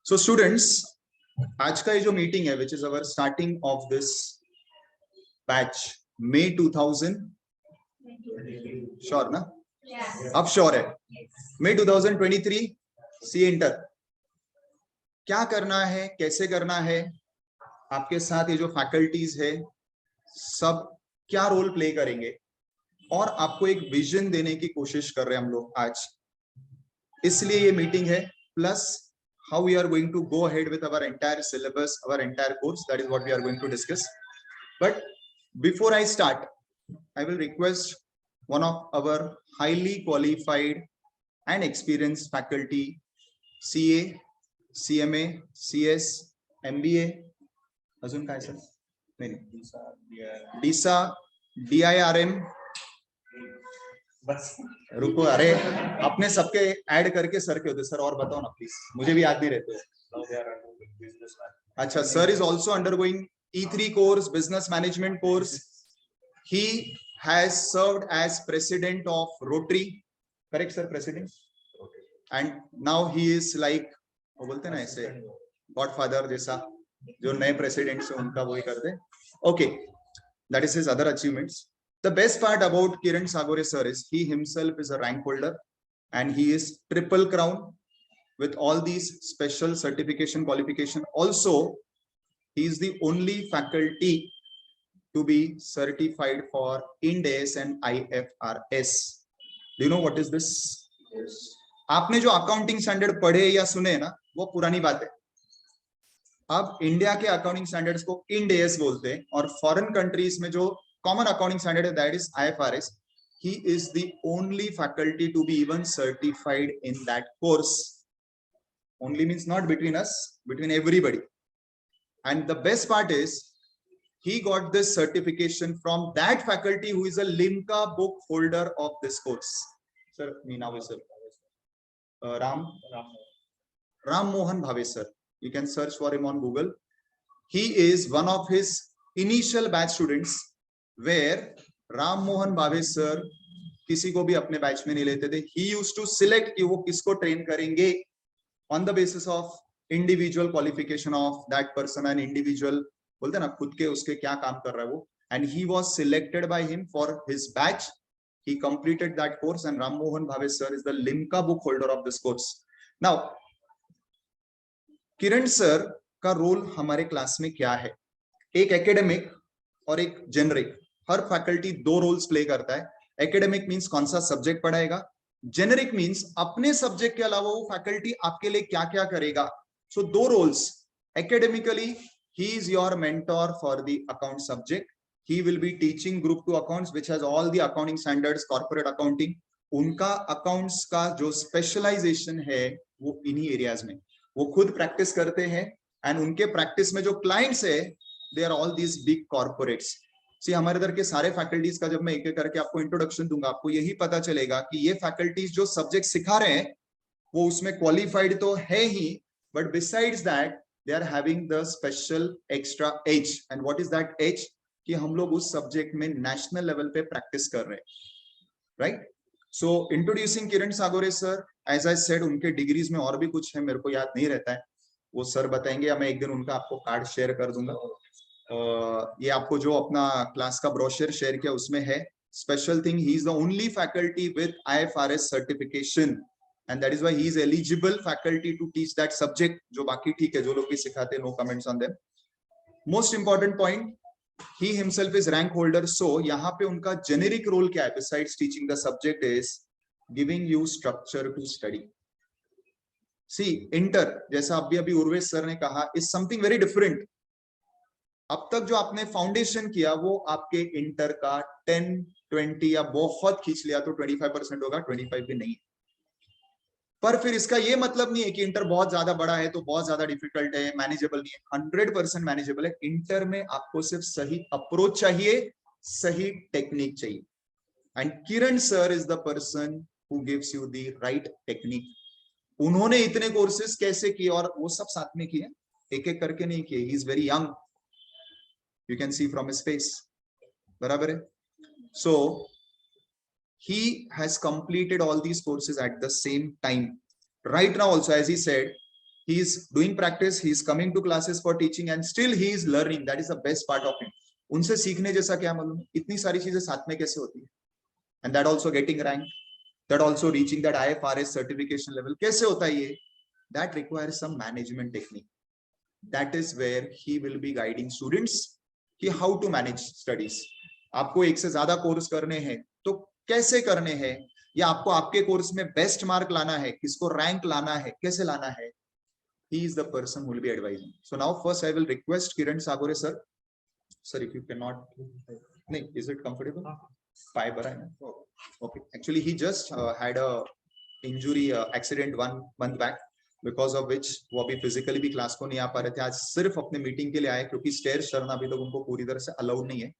So students, आज का ये जो मीटिंग है, which is our starting of this batch, May 2000, sure ना? अब श्योर है, May 2023 सी इंटर। क्या करना है, कैसे करना है, आपके साथ ये जो फैकल्टीज है सब क्या रोल प्ले करेंगे, और आपको एक विजन देने की कोशिश कर रहे हैं हम लोग आज, इसलिए ये मीटिंग है। Plus how we are going to go ahead with our entire syllabus, our entire course, that is what we are going to discuss. But before I start, I will request one of our highly qualified and experienced faculty, CA, CMA, CS, MBA, अजून काय sir? नहीं, DISA, DIRM, बस रुको, अरे अपने सबके add करके sir के होते सर, और बताओ ना प्लीज, मुझे भी याद नहीं रहते। अच्छा, sir is also undergoing E3 course, business management course. He has served as president of Rotary, correct sir, president, and now he is like, वो बोलते हैं ना ऐसे गॉडफादर जैसा, जो नए प्रेसिडेंट से उनका वही करते। Okay, that is his other achievements. The best part about Kiran Sagore sir is he himself is a rank holder and he is triple crown with all these special certification qualification. Also, he is the only faculty to be certified for Ind AS and IFRS. Do you know what is this? Yes. आपने जो accounting standard पढ़े या सुने ना, वो पुरानी बात है। अब इंडिया के अकाउंटिंग स्टैंडर्ड्स को इंड एएस बोलते हैं, और फॉरेन कंट्रीज में जो common accounting standard, that is IFRS. He is the only faculty to be even certified in that course. Only means not between us, between everybody. And the best part is he got this certification from that faculty who is a Limca book holder of this course. Sir, Meena sir, Ram Mohan Bhave sir. You can search for him on Google. He is one of his initial batch students, where Ram Mohan Bhave sir किसी को भी अपने batch में नहीं लेते थे. He used to select कि वो किसको ट्रेन करेंगे on the basis of individual qualification of that person and individual, बोलते ना खुद के उसके क्या काम कर रहा है वो, and he was selected by him for his batch. He completed that course and Ram Mohan Bhave sir is the Limca book holder of this course. Now, Kiran sir का रोल हमारे क्लास में क्या है? एक academic और एक generic. हर faculty दो roles play करता है. एकेडमिक मींस कौन सा सब्जेक्ट पढ़ाएगा, जेनरिक मींस अपने सब्जेक्ट के अलावा वो फैकल्टी आपके लिए क्या क्या करेगा. सो दो roles. Academically he is your mentor for the account subject. He will be teaching group 2 accounts which has all the accounting standards, corporate accounting. उनका अकाउंट्स का जो स्पेशलाइजेशन है वो इन्हीं एरियाज में वो खुद प्रैक्टिस करते हैं, एंड उनके प्रैक्टिस में जो क्लाइंट्स है they are all these big corporates. See हमारे इधर के सारे फैकल्टीज का जब मैं एक एक करके आपको इंट्रोडक्शन दूंगा, आपको यही पता चलेगा कि ये फैकल्टीज जो सब्जेक्ट सिखा रहे हैं वो उसमें क्वालिफाइड तो है ही, but besides that they are having the special extra edge. And what is that edge? कि हम लोग उस सब्जेक्ट में नेशनल लेवल पे प्रैक्टिस कर रहे हैं, right? So introducing Kiran Sagore sir, as I said, उनके डिग्रीज में और भी कुछ है, मेरे को याद नहीं रहता है, वो सर बताएंगे, या मैं एक दिन उनका आपको कार्ड शेयर कर दूंगा. ये आपको जो अपना क्लास का ब्रोशर शेयर किया उसमें है. Special thing, he is the only faculty with IFRS certification, and that is why he is eligible faculty to teach that subject. जो बाकी ठीक है, जो लोग भी सिखाते हैं, no comments on them. Most important point, he himself is rank holder. So यहाँ पे उनका जेनेरिक रोल क्या है besides teaching the subject is giving you structure to study. See inter, जैसा अभी अभी उर्वेश सर ने कहा, इज समथिंग वेरी डिफरेंट. अब तक जो आपने फाउंडेशन किया वो आपके इंटर का 10-20 या बहुत खींच लिया तो 25% होगा, 25 भी नहीं. पर फिर इसका ये मतलब नहीं है कि इंटर बहुत ज्यादा बड़ा है तो बहुत ज्यादा डिफिकल्ट है, मैनेजेबल नहीं है. 100% मैनेजेबल है. इंटर में आपको सिर्फ सही अप्रोच चाहिए, सही टेक्निक चाहिए, and Kiran sir is the person who gives you the right technique. उन्होंने इतने कोर्सेज कैसे किए, और वो सब साथ में किए, एक एक करके नहीं किए. He is very young, you can see from his face, barabar hai? So he has completed all these courses at the same time. Right now also, as he said, he is doing practice, he is coming to classes for teaching and still he is learning. That is the best part of him. उनसे सीखने जैसा क्या मालूम, इतनी सारी चीजें साथ में कैसे होती है, and that also getting rank, that also reaching that IFRS certification level, कैसे होता है ये? That requires some management technique. That is where he will be guiding students कि how to manage studies. आपको एक से ज्यादा कोर्स करने हैं तो कैसे करने हैं, या आपको आपके कोर्स में बेस्ट मार्क लाना है, किसको रैंक लाना है, कैसे लाना है. He is the person who will be advising. So now first I will request Kiran Sagore sir. Sir, if you cannot, is it comfortable? 5 bar hai. Okay. Actually, he just had a injury accident 1 month back, because of which वो अभी physically भी class को नहीं आ पा रहे थे. आज सिर्फ अपने meeting के लिए आए क्योंकि stairs चढ़ना अभी तक उनको पूरी तरह से allowed नहीं है.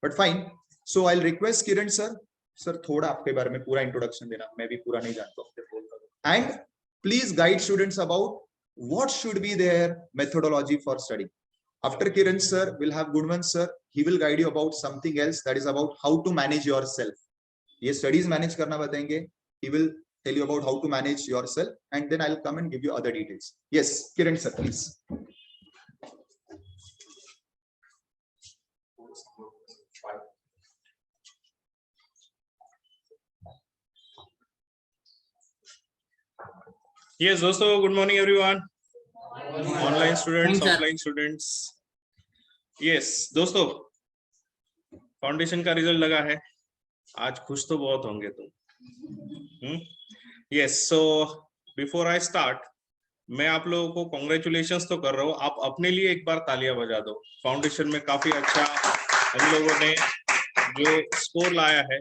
But fine. So I'll request Kiran sir. Sir, थोड़ा आपके बारे में पूरा introduction देना. मैं भी पूरा नहीं जानता हूँ. And please guide students about what should be their methodology for study. After Kiran sir, we'll have Gunwan sir. He will guide you about something else, that is about how to manage yourself. ये studies manage करना बताएंगे. He will tell you about how to manage yourself, and then I'll come and give you other details. Yes, Kiran sir, please. Yes, दोस्तों, good morning everyone. Online students, offline students. Yes, दोस्तों, foundation का result लगा है. आज खुश तो बहुत होंगे तुम. Yes, so before I start, मैं आप लोगों को congratulations तो कर रहा हूँ. आप अपने लिए एक बार तालियां बजा दो. फाउंडेशन में काफी अच्छा हम लोगों ने जो स्कोर लाया है,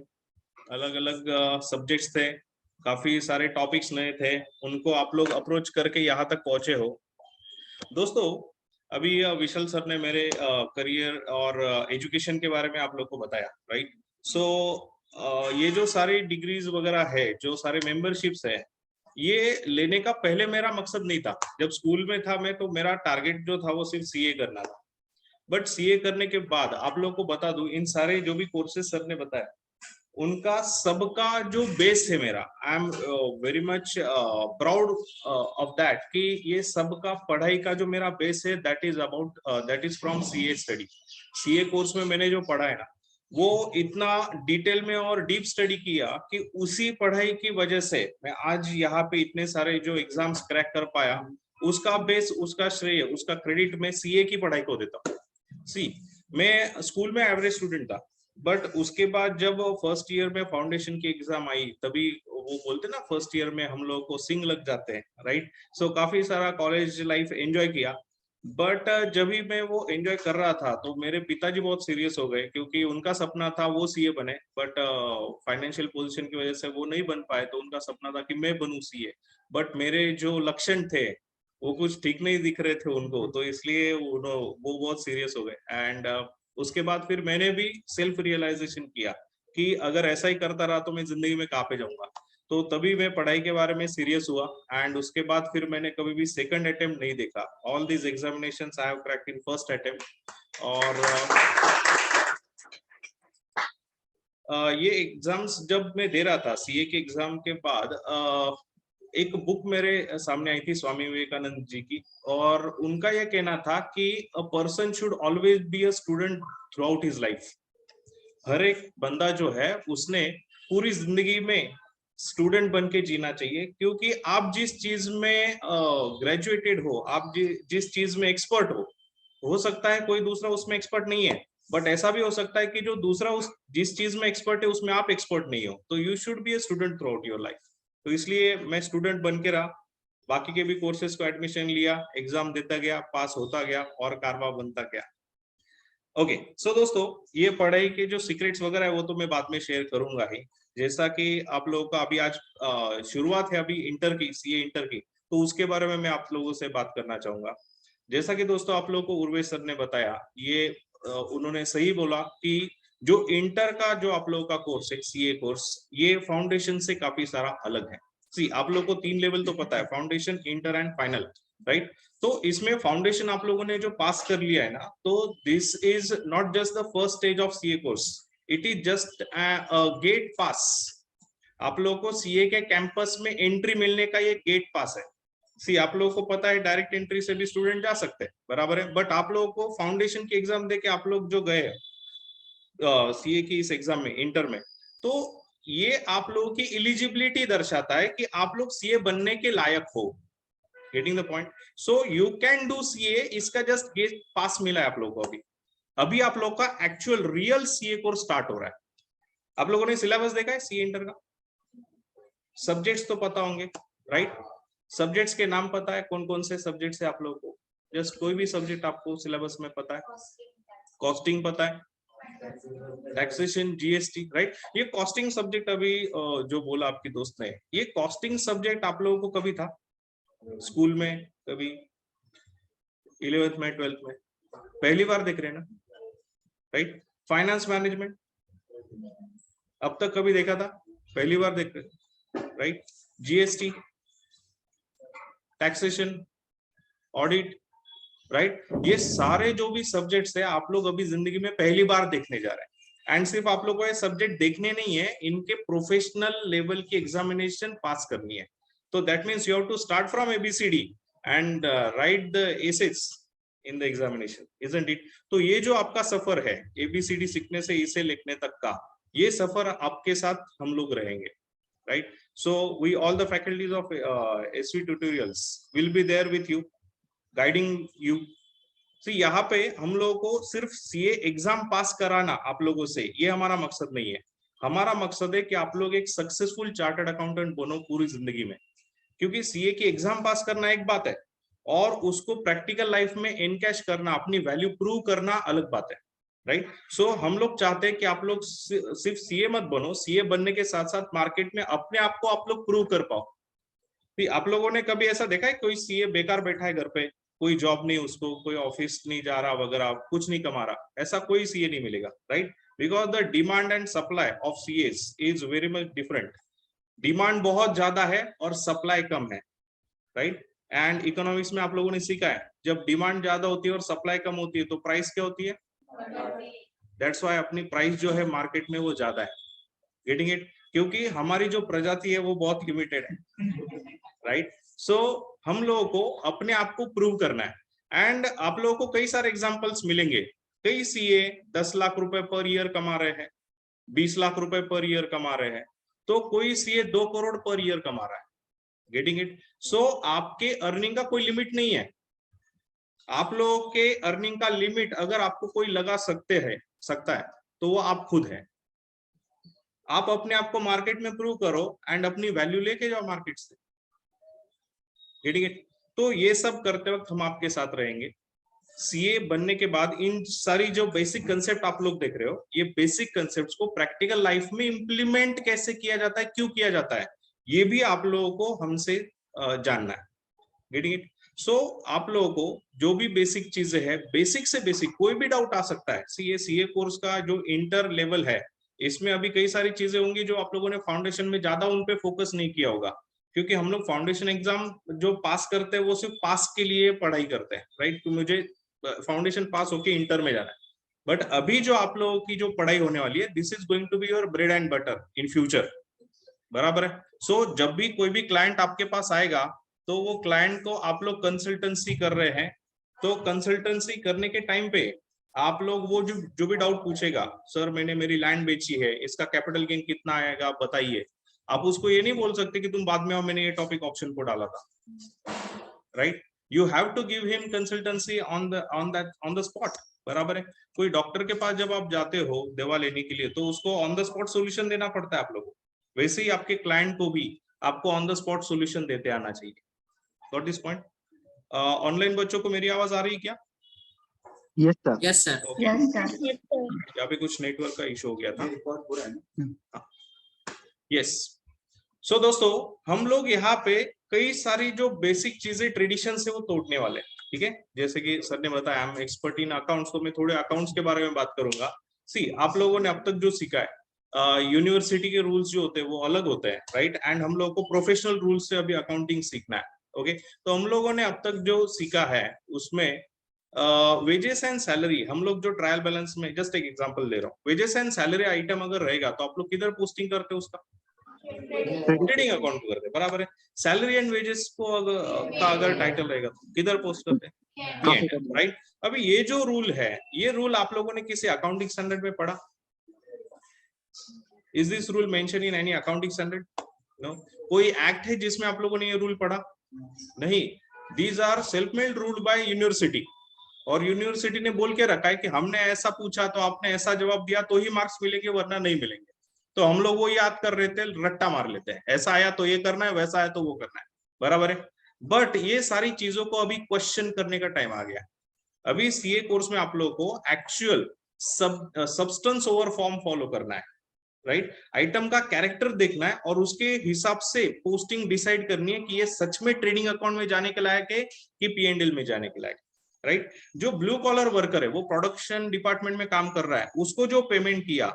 अलग अलग सब्जेक्ट्स थे, काफी सारे टॉपिक्स नए थे, उनको आप लोग अप्रोच करके यहाँ तक पहुंचे हो. दोस्तों, अभी विशाल सर ने मेरे करियर और एजुकेशन के बारे में आप लोग को बताया, राइट? सो ये जो सारी डिग्रीज वगैरह है, जो सारे मेंबरशिप्स है, ये लेने का पहले मेरा मकसद नहीं था. जब स्कूल में था मैं, तो मेरा टारगेट जो था वो सिर्फ सीए करना था. बट सीए करने के बाद आप लोग को बता दूं, इन सारे जो भी कोर्सेज सर ने बताया, उनका सबका जो बेस है मेरा, आई am very much proud of that कि ये सबका पढ़ाई का जो मेरा बेस है, that is from CA study. CA course में मैंने जो पढ़ा है ना, वो इतना डिटेल में और डीप स्टडी किया कि उसी पढ़ाई की वजह से मैं आज यहाँ पे इतने सारे जो एग्जाम्स क्रैक कर पाया. उसका बेस, उसका श्रेय, उसका क्रेडिट मैं सीए की पढ़ाई को देता हूँ. सी, मैं स्कूल में एवरेज स्टूडेंट था, बट उसके बाद जब फर्स्ट ईयर में फाउंडेशन की एग्जाम आई, तभी वो बोलते ना, फर्स्ट ईयर में हम लोग को सिंग लग जाते हैं, राइट? सो काफी सारा कॉलेज लाइफ एंजॉय किया. बट जब भी मैं वो एंजॉय कर रहा था, तो मेरे पिताजी बहुत सीरियस हो गए, क्योंकि उनका सपना था वो सीए बने, बट फाइनेंशियल पोजीशन की वजह से वो नहीं बन पाए. तो उनका सपना था कि मैं बनूं सीए, बट मेरे जो लक्षण थे वो कुछ ठीक नहीं दिख रहे थे उनको, तो इसलिए वो बहुत सीरियस हो गए. एंड उसके बाद फिर मैंने भी सेल्फ रियलाइजेशन किया कि अगर ऐसा ही करता रहा तो मैं जिंदगी में कहाँ पे जाऊंगा. तो तभी मैं पढ़ाई के बारे में सीरियस हुआ. एंड उसके बाद फिर मैंने कभी भी सेकंड अटेम्प्ट नहीं देखा. All these examinations I have cracked in first attempt. और ये एग्जाम्स जब मैं दे रहा था, सीए के एग्जाम के बाद, एक बुक मेरे सामने आई थी स्वामी विवेकानंद जी की, और उनका यह कहना था कि a person should always be a student throughout his life. हर एक बंदा जो है, उसने पूरी जिंदगी में स्टूडेंट बन के जीना चाहिए, क्योंकि आप जिस चीज में ग्रेजुएटेड हो, आप जिस चीज में एक्सपर्ट हो सकता है कोई दूसरा उसमें एक्सपर्ट नहीं है, बट ऐसा भी हो सकता है कि जो दूसरा उस जिस चीज में एक्सपर्ट है उसमें आप एक्सपर्ट नहीं हो. तो you should be a student through out your life. तो इसलिए मैं स्टूडेंट बन के रहा, बाकी के भी कोर्सेज को एडमिशन लिया, एग्जाम देता गया, पास होता गया और कारवा बनता गया. ओके, सो दोस्तों, ये पढ़ाई के जो सीक्रेट्स वगैरह है वो तो मैं बाद में शेयर करूंगा ही. जैसा कि आप लोगों का अभी आज शुरुआत है अभी इंटर की, सीए इंटर की, तो उसके बारे में मैं आप लोगों से बात करना चाहूंगा. जैसा कि दोस्तों आप लोगों को उर्वेश सर ने बताया, ये उन्होंने सही बोला कि जो इंटर का जो आप लोगों का कोर्स है, सीए कोर्स, ये फाउंडेशन से काफी सारा अलग है. सी, आप लोगों को 3 लेवल तो पता है, foundation, inter and final, right? तो इसमें फाउंडेशन आप लोगों ने जो पास कर लिया है ना, तो this is not just the first stage of CA course, it is just gate pass. आप लोगों को सीए के कैंपस में एंट्री मिलने का ये गेट पास है. सी आप लोगों को पता है डायरेक्ट एंट्री से भी स्टूडेंट जा सकते हैं, बराबर है, बट आप लोगों को फाउंडेशन की एग्जाम देके आप लोग जो गए सीए की इस एग्जाम में इंटर में, तो ये आप लोगों की एलिजिबिलिटी दर्शाता है कि आप लोग सीए बनने के लायक हो। Getting the point? So you can do CA, इसका जस्ट गेट पास मिला है आप लोगों को। अभी आप लोग का actual real CA course start हो रहा है। आप लोगों ने सिलेबस देखा है सीए इंटर का? सब्जेक्ट्स तो पता होंगे, राइट? सब्जेक्ट्स के नाम पता है, कौन कौन से सब्जेक्ट्स है आप लोगों को? जस्ट कोई भी सब्जेक्ट आपको सिलेबस में पता है? कॉस्टिंग पता है, टैक्सेशन, जीएसटी, राइट? ये कॉस्टिंग सब्जेक्ट अभी जो बोला आपकी दोस्त ने, ये कॉस्टिंग सब्जेक्ट आप लोगों को कभी था स्कूल में? कभी 11th में 12th में? पहली बार देख रहे हैं ना, राइट? फाइनेंस मैनेजमेंट अब तक कभी देखा था? पहली बार देख रहे, right? GST, taxation, audit, right? ये सारे जो भी सब्जेक्ट्स है आप लोग अभी जिंदगी में पहली बार देखने जा रहे हैं। एंड सिर्फ आप लोगों को ये सब्जेक्ट देखने नहीं है, इनके प्रोफेशनल लेवल की एग्जामिनेशन पास करनी है। तो that means you have to start from A B C D and write the essays in the examination, isn't it? तो ये जो आपका सफर है एबीसीडी सीखने से इसे लिखने तक का, ये सफर आपके साथ हम लोग रहेंगे, right? So we all the faculties of SV tutorials will be there with you, guiding you. See यहाँ पे हम लोगों को सिर्फ सीए एग्जाम पास कराना आप लोगों से, ये हमारा मकसद नहीं है। हमारा मकसद है कि आप लोग एक सक्सेसफुल चार्टर्ड अकाउंटेंट बनो पूरी जिंदगी में। क्योंकि सीए की एग्जाम पास करना एक बात है और उसको प्रैक्टिकल लाइफ में एनकैश करना, अपनी वैल्यू प्रूव करना अलग बात है, राइट? सो हम लोग चाहते हैं कि आप लोग सिर्फ सीए मत बनो, सीए बनने के साथ साथ मार्केट में अपने आप को आप लोग प्रूव कर पाओ। आप लोगों ने कभी ऐसा देखा है कोई सीए बेकार बैठा है घर पे, कोई जॉब नहीं उसको, कोई ऑफिस नहीं जा रहा वगैरह, कुछ नहीं कमा रहा? ऐसा कोई सीए नहीं मिलेगा, right? Because the demand and supply of CS is very much different. Demand बहुत ज्यादा है और सप्लाई कम है, राइट? एंड इकोनॉमिक्स में आप लोगों ने सीखा है, जब डिमांड ज्यादा होती है और सप्लाई कम होती है तो प्राइस क्या होती है? दैट्स व्हाई अपनी प्राइस जो है मार्केट में वो ज्यादा है। Getting it? क्योंकि हमारी जो प्रजाति है वो बहुत लिमिटेड है, राइट? सो हम लोगों को अपने आप को प्रूव करना है। एंड आप लोगों को कई सारे एग्जांपल्स मिलेंगे। कई सीए 10 लाख रुपए पर ईयर कमा रहे हैं, 20 लाख रुपए पर ईयर कमा रहे हैं, तो कोई सीए 2 करोड़ पर ईयर कमा रहा है। Getting it? सो आपके अर्निंग का कोई लिमिट नहीं है। आप लोगों के अर्निंग का लिमिट अगर आपको कोई लगा सकता है तो वो आप खुद है। आप अपने आप को मार्केट में प्रूव करो एंड अपनी वैल्यू लेके जाओ मार्केट से। Getting it? तो ये सब करते वक्त हम आपके साथ रहेंगे। सीए बनने के बाद इन सारी जो बेसिक कंसेप्ट आप लोग देख रहे हो, ये बेसिक कंसेप्ट्स को प्रैक्टिकल लाइफ में इंप्लीमेंट कैसे किया जाता है, क्यों किया जाता है, ये भी आप लोगों को हमसे जानना है। Getting it? सो आप लोगों को जो भी बेसिक चीजें हैं, बेसिक से बेसिक कोई भी डाउट आ सकता है। सीए कोर्स का जो इंटर लेवल है, इसमें अभी कई सारी चीजें होंगी जो आप लोगों ने फाउंडेशन में ज्यादा उन पे फोकस नहीं किया होगा, क्योंकि हम लोग फाउंडेशन एग्जाम जो पास करते हैं वो सिर्फ पास के लिए पढ़ाई करते हैं, राइट? तो मुझे फाउंडेशन पास होके इंटर में जाना है। बट अभी जो आप लोगों की जो पढ़ाई होने वाली है, this is going to be your bread and butter in future, बराबर है? सो जब भी कोई भी क्लाइंट आपके पास आएगा तो वो क्लाइंट को आप लोग कंसल्टेंसी कर रहे हैं, तो कंसल्टेंसी करने के टाइम पे आप लोग वो जो भी डाउट पूछेगा, सर मैंने मेरी लैंड बेची है, इसका कैपिटल गेन कितना आएगा आप बताइए, आप उसको ये नहीं बोल सकते कि तुम बाद में आओ मैंने ये टॉपिक ऑप्शन को डाला था, right? You have to give him consultancy on the spot, बराबर है? कोई डॉक्टर के पास जब आप जाते हो दवा लेने के लिए तो उसको ऑन द स्पॉट सोल्यूशन देना पड़ता है आप लोगों को, वैसे ही आपके क्लाइंट को भी आपको ऑन द स्पॉट सोल्यूशन देते आना चाहिए। Got this point? ऑनलाइन बच्चों को मेरी आवाज आ रही है क्या? Yes sir. Yes sir. यहाँ पे कुछ नेटवर्क का इशू हो गया था। यस। सो दोस्तों हम लोग यहाँ पे कई सारी जो बेसिक चीजें ट्रेडिशन से वो तोड़ने वाले हैं, ठीक है? जैसे कि सर ने बताया I am expert in accounts, तो मैं थोड़े अकाउंट्स के बारे में बात करूंगा। सी आप लोगों ने अब तक जो सीखा है, यूनिवर्सिटी के रूल्स जो होते हैं वो अलग होते हैं, राइट? एंड हम लोग को प्रोफेशनल रूल्स से अभी अकाउंटिंग सीखना है, ओके? तो हम लोगों ने अब तक जो सीखा है उसमें वेजेस एंड सैलरी, हम लोग जो ट्रायल बैलेंस में, जस्ट एक एग्जांपल ले रहा हूँ, वेजेस एंड सैलरी आइटम अगर रहेगा तो आप लोग किधर पोस्टिंग करते हो उसका? ट्रेडिंग अकाउंट को करते हैं, बराबर है। सैलरी एंड वेजेस को अगर टाइटल रहेगा तो किधर पोस्ट करते हैं, राइट। अभी ये जो रूल है, ये रूल आप लोगों ने किसी अकाउंटिंग स्टैंडर्ड में पढ़ा? Is this rule mention in any accounting standard? No. कोई एक्ट है जिसमें आप लोगों ने ये रूल पढ़ा? नहीं। These are self made rule by university, और यूनिवर्सिटी ने बोल के रखा है कि हमने ऐसा पूछा तो आपने ऐसा जवाब दिया तो ही मार्क्स मिलेंगे, वरना नहीं मिलेंगे। तो हम लोग वो याद कर रहे थे, रट्टा मार लेते हैं, ऐसा आया तो ये करना है, वैसा आया तो वो करना है, बराबर है। बट ये सारी चीजों को अभी क्वेश्चन करने का टाइम आ गया। अभी सीए कोर्स में आप लोगों को actual substance over form follow करना है, राइट। आइटम का कैरेक्टर देखना है और उसके हिसाब से पोस्टिंग डिसाइड करनी है कि ये सच में ट्रेडिंग अकाउंट में जाने के लायक है कि पी&एल में जाने के लायक, राइट। जो ब्लू कॉलर वर्कर है, वो प्रोडक्शन डिपार्टमेंट में काम कर रहा है, उसको जो पेमेंट किया,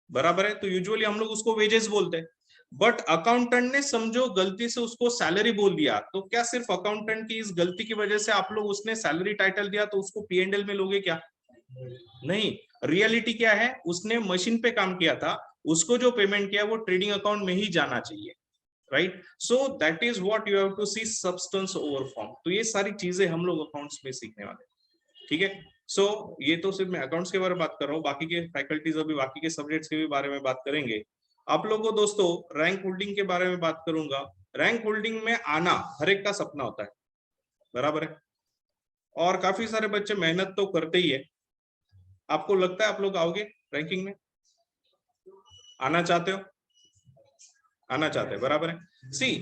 बराबर है, तो यूजुअली हम लोग उसको वेजेस बोलते हैं। बट अकाउंटेंट ने समझो गलती से उसको सैलरी बोल दिया, तो क्या सिर्फ अकाउंटेंट की इस गलती की वजह से आप लोग उसने सैलरी टाइटल दिया तो उसको पी&एल में लोगे क्या? नहीं। रियलिटी क्या है, उसने मशीन पे काम किया था, उसको जो पेमेंट किया वो ट्रेडिंग अकाउंट में ही जाना चाहिए, right. So that is what you have to see, substance over form. तो ये सारी चीजें हम लोग अकाउंट्स में सीखने वाले, ठीक है। सो ये तो सिर्फ मैं अकाउंट्स के बारे में बात कर रहा हूँ, बाकी के फैकल्टीज अभी बाकी के सब्जेक्ट्स के भी बारे में बात करेंगे। आप लोगों को दोस्तों रैंक होल्डिंग के बारे में बात करूंगा। रैंक होल्डिंग में आना हर एक का सपना होता है, बराबर है, और काफी सारे बच्चे मेहनत तो करते ही है। आपको लगता है आप लोग आओगे रैंकिंग में? आना चाहते हो? आना चाहते हैं, बराबर है। सी,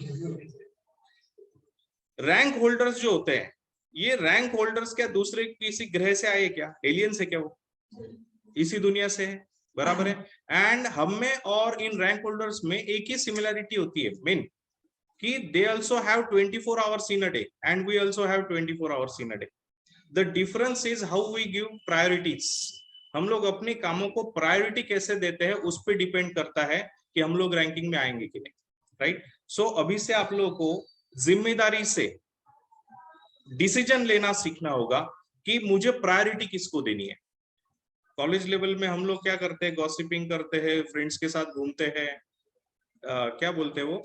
रैंक होल्डर्स जो होते हैं, ये रैंक होल्डर्स क्या दूसरे किसी ग्रह से आए क्या? एलियन से क्या? वो इसी दुनिया से है, बराबर है। एंड हम में और इन रैंक होल्डर्स में एक ही सिमिलरिटी होती है मेन, कि they also have 24 hours in a day and we also have 24 hours in a day. The difference is how we give priorities. हम लोग अपने कामों को प्रायोरिटी कैसे देते हैं, उस पर डिपेंड करता है कि हम लोग रैंकिंग में आएंगे कि नहीं, राइट। सो अभी से आप लोगों को जिम्मेदारी से डिसीजन लेना सीखना होगा कि मुझे प्रायोरिटी किसको देनी है। कॉलेज लेवल में हम लोग क्या करते हैं? गॉसिपिंग करते हैं, फ्रेंड्स के साथ घूमते हैं, क्या बोलते हैं वो,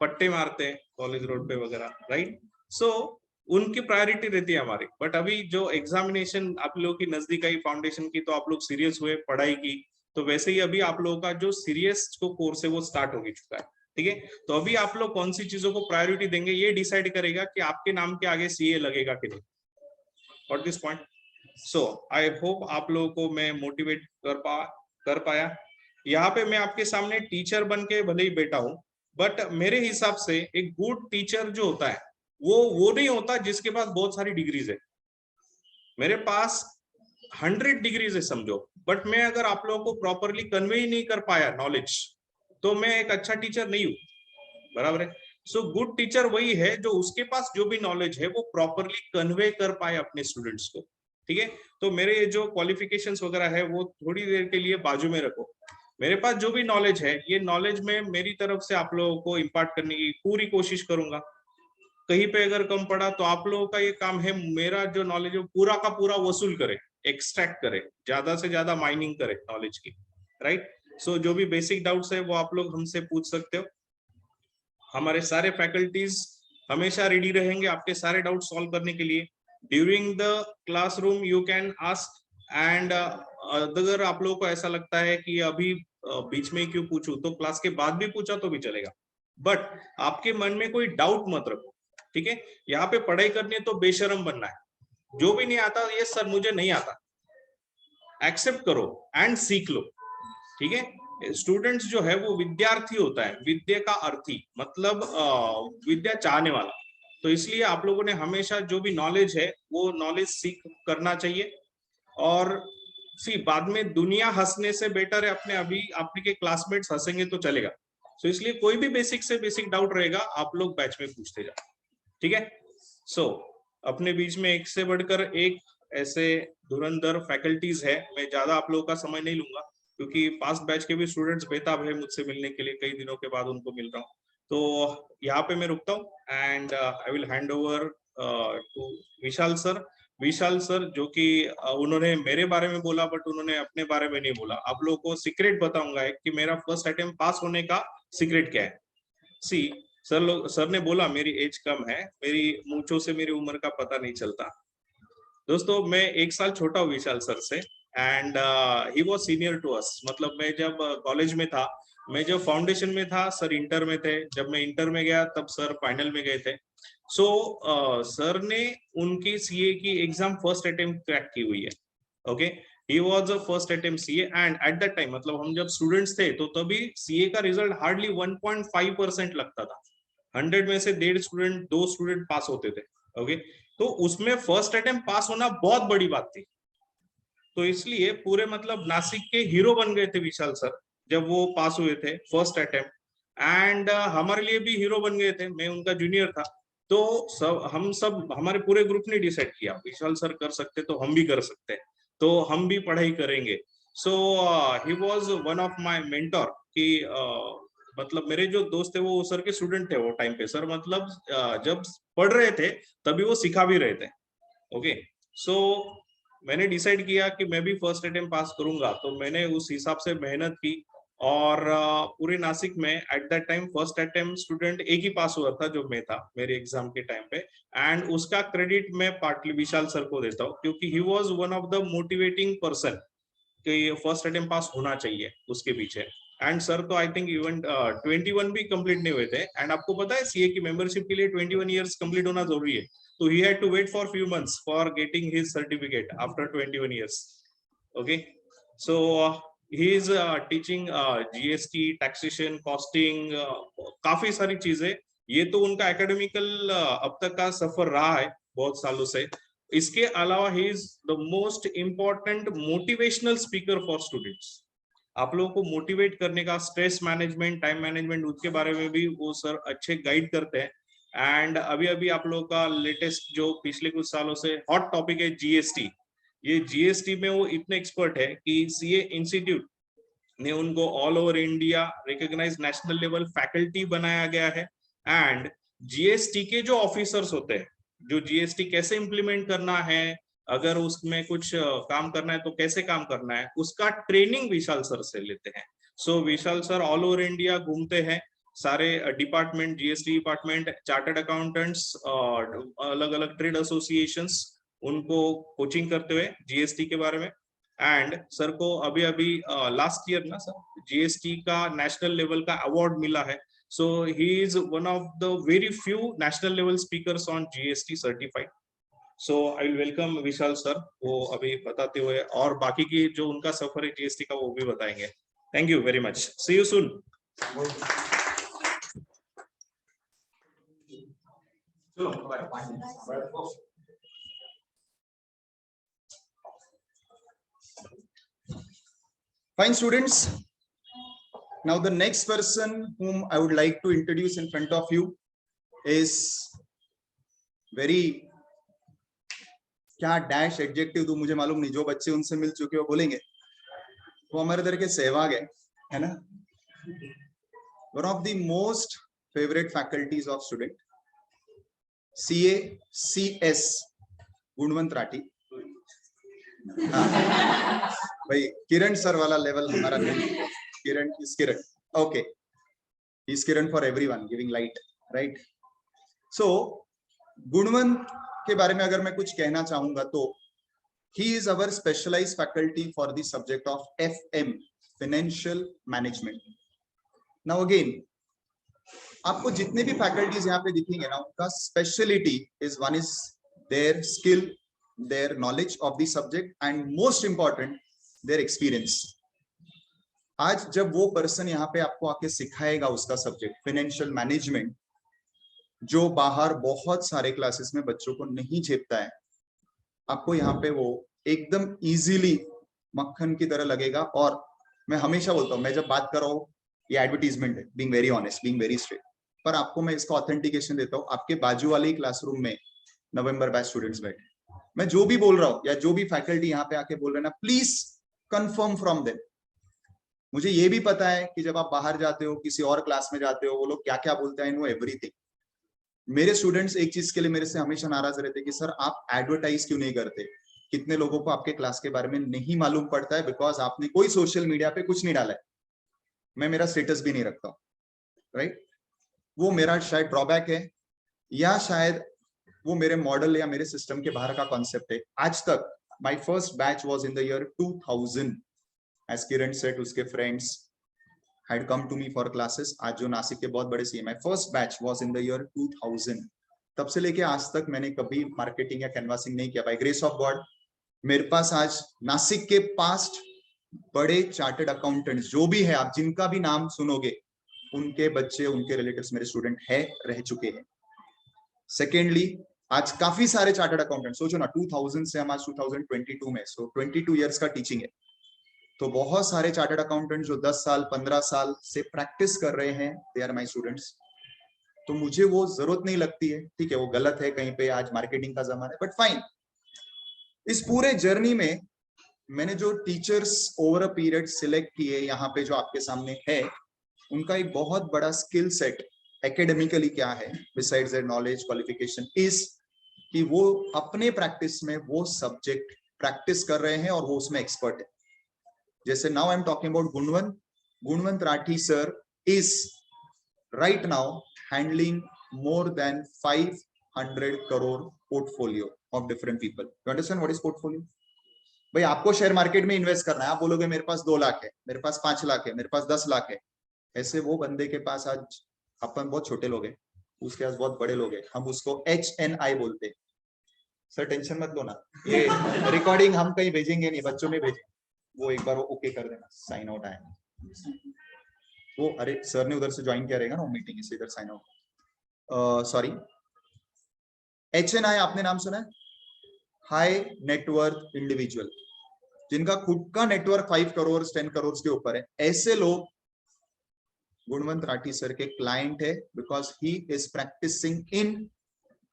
पट्टे मारते हैं कॉलेज रोड पे वगैरह, राइट। सो उनकी प्रायोरिटी रहती है हमारी। बट अभी जो एग्जामिनेशन आप लोगों की नजदीक आई फाउंडेशन की, तो आप लोग सीरियस हुए पढ़ाई की, तो वैसे ही अभी आप लोगों का जो सीरियस जो कोर्स है वो स्टार्ट हो चुका है, ठीक है। तो अभी आप लोग कौन सी चीजों को प्रायोरिटी देंगे, ये डिसाइड करेगा कि आपके नाम के आगे सीए लगेगा कि नहीं। What this point. So I hope आप लोगों को मैं मोटिवेट कर पाया। यहाँ पे मैं आपके सामने टीचर बन के भले ही बैठा हूं, बट मेरे हिसाब से एक गुड टीचर जो होता है वो नहीं होता जिसके पास बहुत सारी डिग्रीज है। मेरे पास 100 डिग्रीज है समझो, बट मैं अगर आप लोगों को प्रॉपरली कन्वे ही नहीं कर पाया नॉलेज, तो मैं एक अच्छा टीचर नहीं हूं, बराबर है। सो गुड टीचर वही है जो उसके पास जो भी नॉलेज है वो प्रॉपरली कन्वे कर पाए अपने स्टूडेंट्स को, ठीक है। तो मेरे जो क्वालिफिकेशंस वगैरह है वो थोड़ी देर के लिए बाजू में रखो। मेरे पास जो भी नॉलेज है, ये नॉलेज में मेरी तरफ से आप लोगों को इम्पार्ट करने की पूरी कोशिश करूंगा। कहीं पे अगर कम पड़ा तो आप लोगों का ये काम है, मेरा जो नॉलेज है पूरा का पूरा वसूल करे, एक्सट्रैक्ट करे, ज्यादा से ज्यादा माइनिंग करे नॉलेज की, राइट। सो जो भी बेसिक डाउट्स है वो आप लोग हमसे पूछ सकते हो। हमारे सारे फैकल्टीज हमेशा रेडी रहेंगे आपके सारे डाउट सॉल्व करने के लिए। During the classroom you can ask, and अगर आप लोगों को ऐसा लगता है कि अभी बीच में क्यों पूछूं, तो क्लास के बाद भी पूछा तो भी चलेगा, बट आपके मन में कोई डाउट मत रखो, ठीक है। यहाँ पे पढ़ाई करनी है तो बेशरम बनना है। जो भी नहीं आता, ये सर मुझे नहीं आता, एक्सेप्ट करो एंड सीख लो, ठीक है। स्टूडेंट्स जो है वो विद्यार्थी होता है, विद्या का अर्थी, मतलब विद्या चाहने वाला। तो इसलिए आप लोगों ने हमेशा जो भी नॉलेज है वो नॉलेज सीख करना चाहिए। और सी, बाद में दुनिया हंसने से बेटर है अपने अभी आपके क्लासमेट्स हंसेंगे तो चलेगा। तो इसलिए कोई भी बेसिक से बेसिक डाउट रहेगा आप लोग बैच में पूछते जाओ, ठीक है। सो अपने बीच में एक से बढ़कर एक ऐसे धुरंधर फैकल्टीज है। मैं ज्यादा आप लोगों का समय नहीं लूंगा क्योंकि पास्ट बैच के भी स्टूडेंट्स बेताब है मुझसे मिलने के लिए, कई दिनों के बाद उनको मिल रहा हूँ। तो यहाँ पे मैं रुकता हूँ and I will hand over to Vishal sir. Vishal sir जो कि उन्होंने मेरे बारे में बोला बट उन्होंने अपने बारे में नहीं बोला। आप लोगों को सीक्रेट बताऊंगा कि मेरा फर्स्ट अटेम्प्ट पास होने का सीक्रेट क्या है? सी, सर ने बोला मेरी एज कम है, मेरी मूंछों से मेरी उम्र का पता नहीं चलता। दोस्तों मैं 1 साल छोटा हूँ विशाल सर से, and he was senior to us. मतलब मैं जब कॉलेज में था, मैं जब फाउंडेशन में था, सर इंटर में थे। जब मैं इंटर में गया तब सर फाइनल में गए थे। सो सर ने उनकी सीए की एग्जाम फर्स्ट अटेम्प्ट क्रैक की हुई है। Okay, he was a first attempt CA, and at that time मतलब हम जब स्टूडेंट्स थे तो तभी सीए का रिजल्ट हार्डली 1.5% लगता था। 100 में से 1.5 स्टूडेंट, 2 स्टूडेंट पास होते थे। ओके, तो उसमें फर्स्ट अटेम्प्ट पास होना बहुत बड़ी बात थी। तो इसलिए पूरे मतलब नासिक के हीरो बन गए थे विशाल सर जब वो पास हुए थे फर्स्ट अटेम्प्ट, एंड हमारे लिए भी हीरो बन गए थे। मैं उनका जूनियर था, तो सब हमारे पूरे ग्रुप ने डिसाइड किया विशाल सर कर सकते तो हम भी कर सकते हैं, तो हम भी पढ़ाई करेंगे। So he was one of my mentor कि मतलब मेरे जो दोस्त थे वो सर के स्टूडेंट थे वो टाइम पे। सर मतलब जब पढ़ रहे थे तभी वो सिखा भी रहे थे। ओके, सो मैंने डिसाइड किया कि मैं भी फर्स्ट अटेम्प्ट पास करूंगा, तो मैंने उस हिसाब से मेहनत की। और पूरे नासिक में at that time first attempt student एक ही पास हुआ था जो मैं था मेरे एग्जाम के टाइम पे, एंड उसका क्रेडिट मैं पार्टली विशाल सर को देता हूँ क्योंकि ही was one of the motivating person कि फर्स्ट अटेम्प्ट पास होना चाहिए उसके पीछे। एंड सर तो आई थिंक इवन 21 भी कंप्लीट नहीं हुए थे, एंड आपको पता है सीए की मेंबरशिप के लिए 21 इयर्स कंप्लीट होना जरूरी है। So he had to wait for few months for getting his certificate after 21 years. Okay, so he is teaching GST, taxation, costing, काफी सारी चीजें। ये तो उनका एकेडमिकल अब तक का सफर रहा है बहुत सालों से। इसके अलावा he is the most important motivational speaker for students. आप लोगों को मोटिवेट करने का, स्ट्रेस मैनेजमेंट, टाइम मैनेजमेंट, उसके बारे में भी वो सर अच्छे गाइड करते हैं। एंड अभी अभी आप लोगों का लेटेस्ट जो पिछले कुछ सालों से हॉट टॉपिक है जीएसटी, ये जीएसटी में वो इतने एक्सपर्ट है कि सीए इंस्टीट्यूट ने उनको all over India recognise national level faculty बनाया गया है। एंड जीएसटी के जो ऑफिसर्स होते हैं, जो जीएसटी कैसे इंप्लीमेंट करना है, अगर उसमें कुछ काम करना है तो कैसे काम करना है, उसका ट्रेनिंग विशाल सर से लेते हैं। सो विशाल सर ऑल ओवर इंडिया घूमते हैं, सारे department, GST department, chartered accountants, अलग अलग ट्रेड एसोसिएशंस, उनको कोचिंग करते हुए जीएसटी के बारे में। एंड सर को अभी अभी लास्ट ईयर ना सर जीएसटी का नेशनल लेवल का अवार्ड मिला है। So he is one of the very few national level speakers on GST certified. So I will welcome Vishal sir, वो अभी बताते हुए और बाकी की जो उनका सफर है जीएसटी का वो भी बताएंगे। Thank you very much, see you soon. चलो bye. Fine, students. Now the next person whom I would like to introduce in front of you is very, क्या डैश एडजेक्टिव दूं मुझे मालूम नहीं, जो बच्चे उनसे मिल चुके हो बोलेंगे वो हमारे तरह के सहवाग है ना। One of the most favourite faculties of student, CA CS Gunwant Rathi. भाई किरण सर वाला लेवल हमारा नहीं, Kiran is Kiran, okay, is Kiran for everyone, giving light, right. So Gunwant के बारे में अगर मैं कुछ कहना चाहूंगा तो he is our specialized faculty for the subject of FM, financial management. Now again, आपको जितने भी फैकल्टीज यहाँ पे दिखेंगे ना, उनका speciality is one is their skill, their knowledge of the subject, and most important their experience. आज जब वो पर्सन यहाँ पे आपको आके सिखाएगा उसका सब्जेक्ट फाइनेंशियल मैनेजमेंट, जो बाहर बहुत सारे क्लासेस में बच्चों को नहीं झेपता है, आपको यहाँ पे वो एकदम इजीली मक्खन की तरह लगेगा। और मैं हमेशा बोलता हूँ, मैं जब बात कर रहा हूँ, ये एडवर्टीजमेंट है, being very honest, being very straight, पर आपको मैं इसका ऑथेंटिकेशन देता हूँ। आपके बाजू वाले ही क्लासरूम में नवंबर बैच स्टूडेंट्स बैठे, मैं जो भी बोल रहा हूँ या जो भी फैकल्टी यहाँ पे आके बोल रहे हैं ना, प्लीज कंफर्म फ्रॉम देम। मुझे ये भी पता है कि जब आप बाहर जाते हो, किसी और क्लास में जाते हो, वो लोग क्या क्या बोलते हैं, नो एवरीथिंग। मेरे स्टूडेंट्स एक चीज के लिए मेरे से हमेशा नाराज रहते कि सर आप एडवर्टाइज क्यों नहीं करते। कितने लोगों को आपके क्लास के बारे में नहीं मालूम पड़ता है, बिकॉज आपने कोई सोशल मीडिया पे कुछ नहीं डाला है। मैं मेरा स्टेटस भी नहीं रखता हूँ, राइट? वो मेरा शायद ड्रॉबैक है, या शायद वो मेरे मॉडल या मेरे सिस्टम के बाहर का कॉन्सेप्ट है। आज तक my first batch was in the year 2000, as Kiran said, उसके friends had come to me for classes। आज जो नासिक के बहुत बड़े CA, my first batch was in the year 2000। तब से लेके आज तक मैंने कभी मार्केटिंग या कैनवासिंग नहीं किया। बाय ग्रेस ऑफ गॉड मेरे पास आज नासिक के पास्ट बड़े चार्टर्ड अकाउंटेंट्स जो भी है, आप जिनका भी नाम सुनोगे, उनके बच्चे, उनके रिलेटिव्स मेरे स्टूडेंट है, रह चुके हैं। सेकेंडली, आज काफी सारे चार्टर्ड अकाउंटेंट, सोचो ना 2000 से हम आज 2022 में, सो 22 इयर्स का टीचिंग है। तो बहुत सारे चार्टर्ड अकाउंटेंट जो 10 साल 15 साल से प्रैक्टिस कर रहे हैं, दे आर माय स्टूडेंट्स। तो मुझे वो जरूरत नहीं लगती है, ठीक है, वो गलत है कहीं पे, आज मार्केटिंग का जमाना है, बट फाइन। इस पूरे जर्नी में मैंने जो teachers over a period select किए यहाँ पे जो आपके सामने है, उनका एक बहुत बड़ा स्किल सेट एकेडमिकली क्या है, besides their knowledge qualification, is कि वो अपने प्रैक्टिस में वो सब्जेक्ट प्रैक्टिस कर रहे हैं और वो उसमें एक्सपर्ट है। जैसे now I am talking about Gunwant Rathi sir is right now handling more than 500 crore portfolio of different people. You understand what is portfolio? भाई आपको शेयर मार्केट में इन्वेस्ट करना है, आप बोलोगे मेरे पास 2 लाख है, मेरे पास 5 लाख है, मेरे पास 10 लाख है। ऐसे वो बंदे के पास, आज अपन बहुत छोटे लोग हैं, उसके पास बहुत बड़े लोग हैं, हम उसको HNI बोलते हैं। सर टेंशन मत लो ना, ये रिकॉर्डिंग हम कहीं भेजेंगे नहीं, बच्चों में भेजेंगे, वो एक बार वो ओके कर देना, साइन आउट आया वो, अरे सर ने उधर से ज्वाइन किया रहेगा ना वो मीटिंग, इसे इधर साइन आउट। सॉरी, HNI आपने नाम सुना है? हाई नेटवर्थ इंडिविजुअल, जिनका खुद का नेटवर्क 5 करोड़ 10 करोड़ के ऊपर है, ऐसे लोग गुणवंत राठी सर के क्लाइंट है, because he is practising in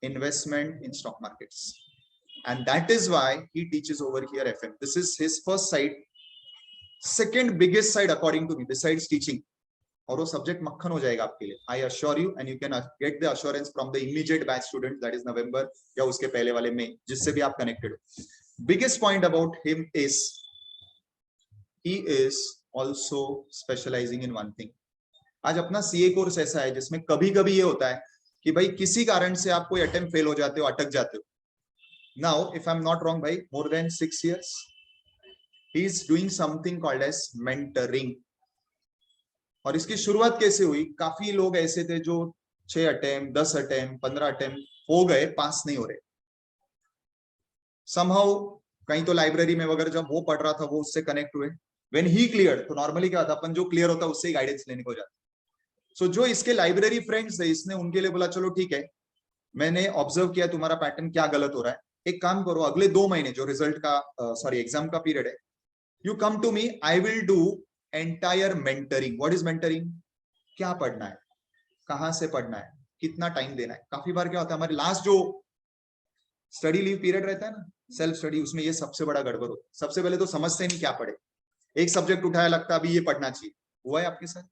investment in stock markets, and that is why he teaches over here FM. This is his first side, second biggest side according to me besides teaching, और वो subject मक्खन हो जाएगा आपके लिए, I assure you, and you can get the assurance from the immediate batch students, that is November या उसके पहले वाले में, जिससे भी आप कनेक्टेड हो। Biggest point about him is he is also specializing in one thing। आज अपना CA कोर्स ऐसा है जिसमें कभी कभी ये होता है कि भाई किसी कारण से आप कोई अटेम्प्ट फेल हो जाते हो, अटक जाते हो। Now, if I'm not wrong, by more than 6 years, he is doing something called as mentoring। और इसकी शुरुआत कैसे हुई? काफी लोग ऐसे थे जो 6 अटेम्प्ट 10 अटेम्प्ट 15 अटेम्प्ट हो गए, पास नहीं हो रहे। somehow कहीं तो लाइब्रेरी में वगैरह जब वो पढ़ रहा था, वो उससे कनेक्ट हुए। when he cleared, तो नॉर्मली क्या होता है, अपन जो क्लियर होता है उससे ही गाइडेंस लेने को जाता। सो जो इसके लाइब्रेरी फ्रेंड्स है, इसने उनके लिए बोला चलो ठीक है, मैंने ऑब्जर्व किया तुम्हारा पैटर्न, क्या गलत हो रहा है, एक काम करो, अगले 2 महीने जो रिजल्ट का सॉरी एग्जाम का पीरियड है, you come to me, I will do entire mentoring. What is mentoring? क्या पढ़ना है, कहां से पढ़ना है, कितना टाइम देना है। काफी बार क्या होता है, हमारे लास्ट जो स्टडी लीव पीरियड रहता है ना, सेल्फ स्टडी, उसमें ये सबसे बड़ा गड़बड़ होता है। सबसे पहले तो समझते नहीं क्या पढ़े, एक सब्जेक्ट उठाया, लगता है अभी ये पढ़ना चाहिए। हुआ है आपके साथ?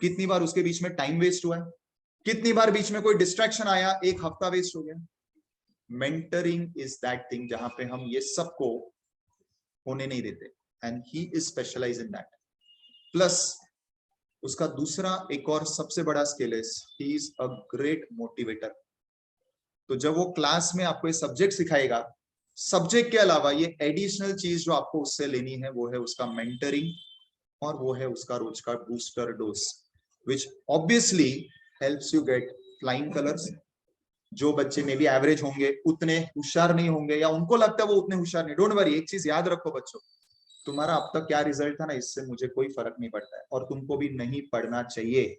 कितनी बार उसके बीच में टाइम वेस्ट हुआ है, कितनी बार बीच में कोई डिस्ट्रैक्शन आया, एक हफ्ता वेस्ट हो गया। मेंटरिंग इज दैट थिंग जहां पे हम ये सबको होने नहीं देते, and he is specialise in that. Plus उसका दूसरा एक और सबसे बड़ा स्किल है, he is a great motivator. तो जब वो क्लास में आपको ये सब्जेक्ट सिखाएगा, सब्जेक्ट के अलावा ये एडिशनल चीज जो आपको उससे लेनी है, वो है उसका मेंटरिंग, और वो है उसका रोज का booster dose, which obviously helps you get flying colours. जो बच्चे में भी एवरेज होंगे, उतने होशियार नहीं होंगे, या उनको लगता है वो उतने होशियार नहीं, डोंट वरी, एक चीज याद रखो बच्चों, तुम्हारा अब तक क्या रिजल्ट था ना, इससे मुझे कोई फर्क नहीं पड़ता है, और तुमको भी नहीं पढ़ना चाहिए।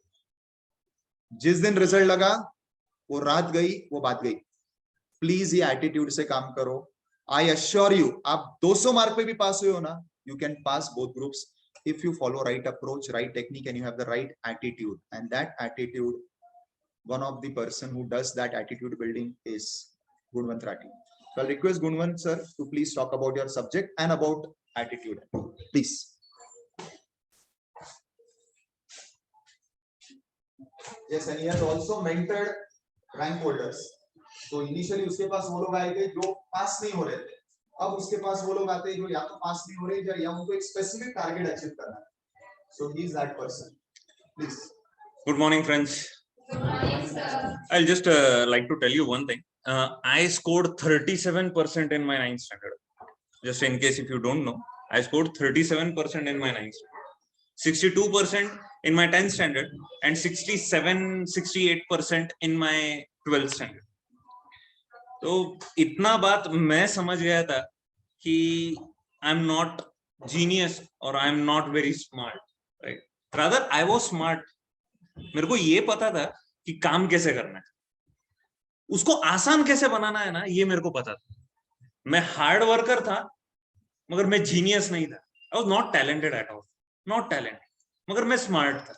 जिस दिन रिजल्ट लगा, वो रात गई, वो बात गई। प्लीज ये एटीट्यूड से काम करो। आई अश्योर यू, आप 200 मार्क पे भी पास हुए हो ना, you can pass both groups if you follow right approach, right technique, and you have the right attitude. And that attitude, one of the person who does that attitude building is Gunwant Rathi. So I'll request Gunwant sir to please talk about your subject and about attitude, please. Yes, and he has also mentored rank holders. So initially उसके पास वो लोग आए थे जो पास नहीं हो रहे थे, अब उसके पास वो लोग आते हैं जो या तो पास नहीं हो रहे, या उनको एक स्पेसिफिक टारगेट अचीव करना है। So he is that person. Please. Good morning, friends. I'll just like to tell you one thing. I scored 37% in my 9th standard. Just in case if you don't know, I scored 37% in my 9th standard, 62% in my 10th standard, and 68% in my 12th standard. तो इतना बात मैं समझ गया था कि I am not genius और I am not very smart, right? Rather I was smart. मेरे को ये पता था कि काम कैसे करना है, उसको आसान कैसे बनाना है ना, ये मेरे को पता था. मैं हार्ड वर्कर था मगर मैं जीनियस नहीं था. I was not talented at all, not talented, मगर मैं स्मार्ट था.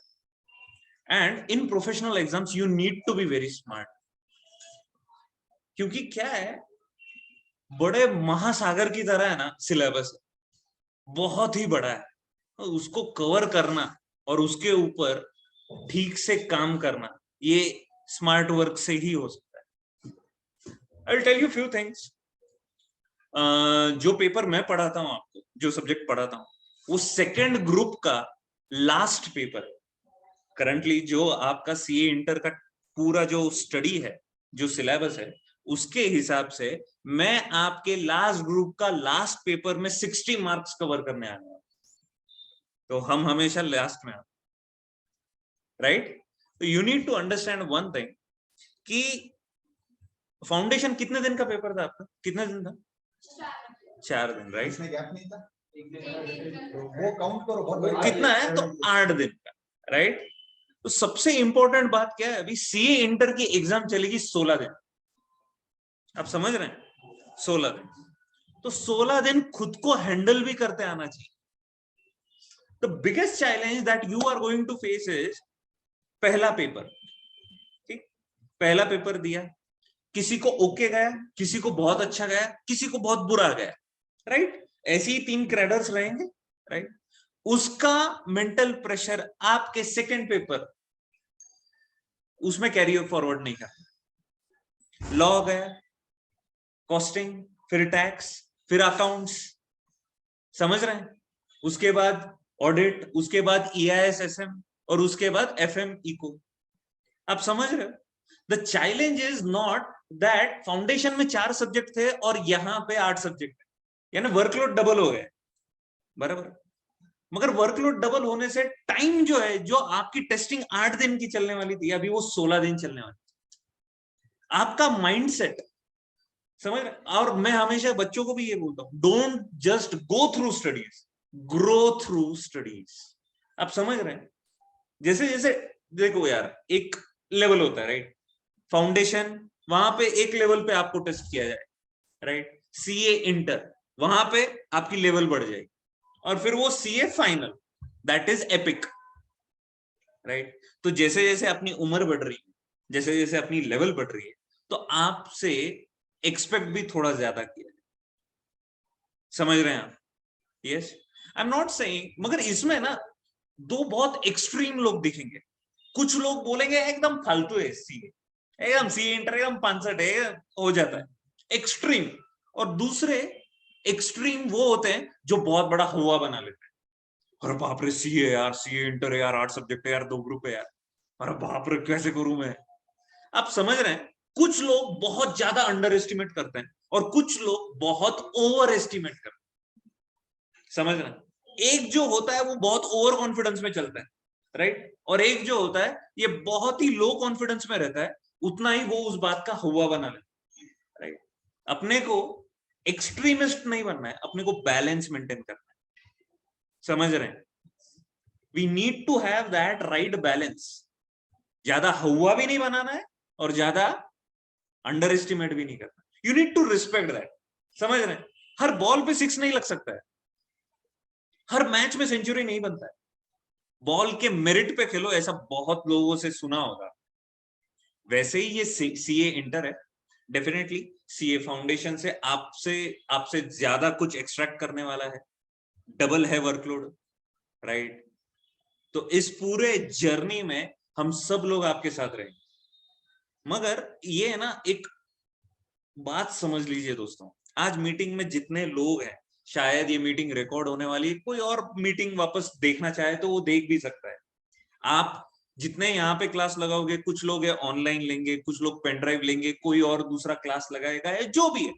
And in professional exams you need to be very smart. क्योंकि क्या है, बड़े महासागर की तरह है ना सिलेबस, बहुत ही बड़ा है. उसको कवर करना और उसके ऊपर ठीक से काम करना, ये स्मार्ट वर्क से ही हो सकता है. I will tell you few things. जो पेपर मैं पढ़ाता हूं आपको, जो सब्जेक्ट पढ़ाता हूं, वो सेकेंड ग्रुप का लास्ट पेपर. करंटली जो आपका सीए इंटर का पूरा जो स्टडी है, जो सिलेबस है, उसके हिसाब से मैं आपके लास्ट ग्रुप का लास्ट पेपर में 60 मार्क्स कवर करने आने वाला. तो हम हमेशा लास्ट में, राइट? तो you need to understand one thing कि फाउंडेशन कितने दिन का पेपर था आपका? कितने दिन था? 4 दिन, राइट? इसमें गैप नहीं था, वो काउंट करो. बहुत कितना है? तो 8 दिन का, राइट? तो सबसे इंपॉर्टेंट बात क्या है, अभी सीए इंटर की एग्जाम चलेगी 16 दिन. आप समझ रहे हैं? 16 दिन. तो 16 दिन खुद को हैंडल भी करते आना चाहिए. The biggest challenge that you are going to face is पहला पेपर. ठीक, पहला पेपर दिया, किसी को ओके गया, किसी को बहुत अच्छा गया, किसी को बहुत बुरा गया, राइट? ऐसे ही 3 क्रेडर्स रहेंगे, राइट? उसका मेंटल प्रेशर आपके सेकेंड पेपर उसमें कैरी फॉरवर्ड नहीं करना. लॉ गया, कॉस्टिंग, फिर टैक्स, फिर अकाउंट्स, समझ रहे हैं? उसके बाद ऑडिट, उसके बाद EIS/SM और उसके बाद FM इको. आप समझ रहे हो? The challenge is not that foundation में 4 सब्जेक्ट थे और यहां पे 8 सब्जेक्ट है, यानी वर्कलोड डबल हो गया, बराबर? मगर वर्कलोड डबल होने से टाइम जो है, जो आपकी टेस्टिंग 8 दिन की चलने वाली थी, अभी वो 16 दिन चलने वाली. आपका माइंडसेट, समझ रहे? और मैं हमेशा बच्चों को भी ये बोलता हूं, don't just go through studies, grow through studies. आप समझ रहे हैं? जैसे जैसे देखो यार, एक लेवल होता है, राइट? फाउंडेशन, वहां पे एक लेवल पे आपको टेस्ट किया जाए, राइट? सीए इंटर, वहां पे आपकी लेवल बढ़ जाएगी, और फिर वो CA final, that is epic, right? तो जैसे जैसे अपनी उम्र बढ़ रही है, जैसे जैसे अपनी लेवल बढ़ रही है, तो आपसे एक्सपेक्ट भी थोड़ा ज्यादा किया जाए. समझ रहे हैं आप? Yes, I am not saying, मगर इसमें ना 2 बहुत एक्सट्रीम लोग दिखेंगे. कुछ लोग बोलेंगे एकदम फालतू है सीए, एकदम सीए इंटर एकदम 65 है, हो जाता है, एक्सट्रीम. और दूसरे एक्सट्रीम वो होते हैं जो बहुत बड़ा हुआ बना लेते हैं. अरे बाप रे, सीए यार, सीए इंटर है यार, 8 सब्जेक्ट है यार, 2 ग्रुप है यार, अरे बाप रे कैसे करूं मैं? आप समझ रहे हैं? कुछ लोग बहुत ज्यादा अंडर एस्टिमेट करते हैं और कुछ लोग बहुत ओवर एस्टिमेट करते हैं. समझ रहे हैं? एक जो होता है वो बहुत ओवर कॉन्फिडेंस में चलता है, राइट? और एक जो होता है ये बहुत ही लो कॉन्फिडेंस में रहता है, उतना ही वो उस बात का हुआ बना लेता है, राइट? अपने को एक्सट्रीमिस्ट नहीं बनना है, अपने को बैलेंस मेंटेन करना है. समझ रहे हैं? We need to have that right balance. ज्यादा हुआ भी नहीं बनाना है और ज्यादा अंडर एस्टिमेट भी नहीं करना. You need to respect that. समझ रहे हैं? हर बॉल पे 6 नहीं लग सकता है, हर मैच में सेंचुरी नहीं बनता है. बॉल के मेरिट पे खेलो, ऐसा बहुत लोगों से सुना होगा. वैसे ही ये सीए इंटर है, डेफिनेटली सीए फाउंडेशन से आपसे ज्यादा कुछ एक्सट्रैक्ट करने वाला है. डबल है वर्कलोड, राइट? तो इस पूरे जर्नी में हम सब लोग आपके साथ रहेंगे. मगर ये है ना, एक बात समझ लीजिए दोस्तों, आज मीटिंग में जितने लोग हैं, शायद ये मीटिंग रिकॉर्ड होने वाली है, कोई और मीटिंग वापस देखना चाहे तो वो देख भी सकता है. आप जितने यहाँ पे क्लास लगाओगे, कुछ लोग ऑनलाइन लेंगे, कुछ लोग पेन ड्राइव लेंगे, कोई और दूसरा क्लास लगाएगा, या जो भी है।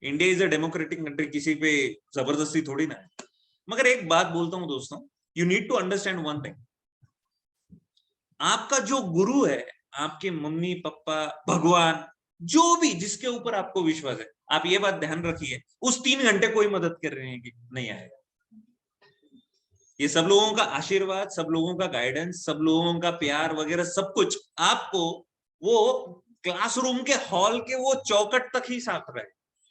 India is a democratic country, किसी पे जबरदस्ती थोड़ी ना है। मगर एक बात बोलता हूं दोस्तों, you need to understand one thing. आपका जो गुरु है, आपके मम्मी पापा, भगवान, जो भी जिसके ऊपर आपको विश्वास है, आप ये बात ध्यान रखिए, उस 3 घंटे कोई मदद कर रहे हैं कि नहीं आएगा। ये सब लोगों का आशीर्वाद, सब लोगों का गाइडेंस, सब लोगों का प्यार वगैरह सब कुछ आपको वो क्लासरूम के हॉल के वो चौकट तक ही साथ रहे।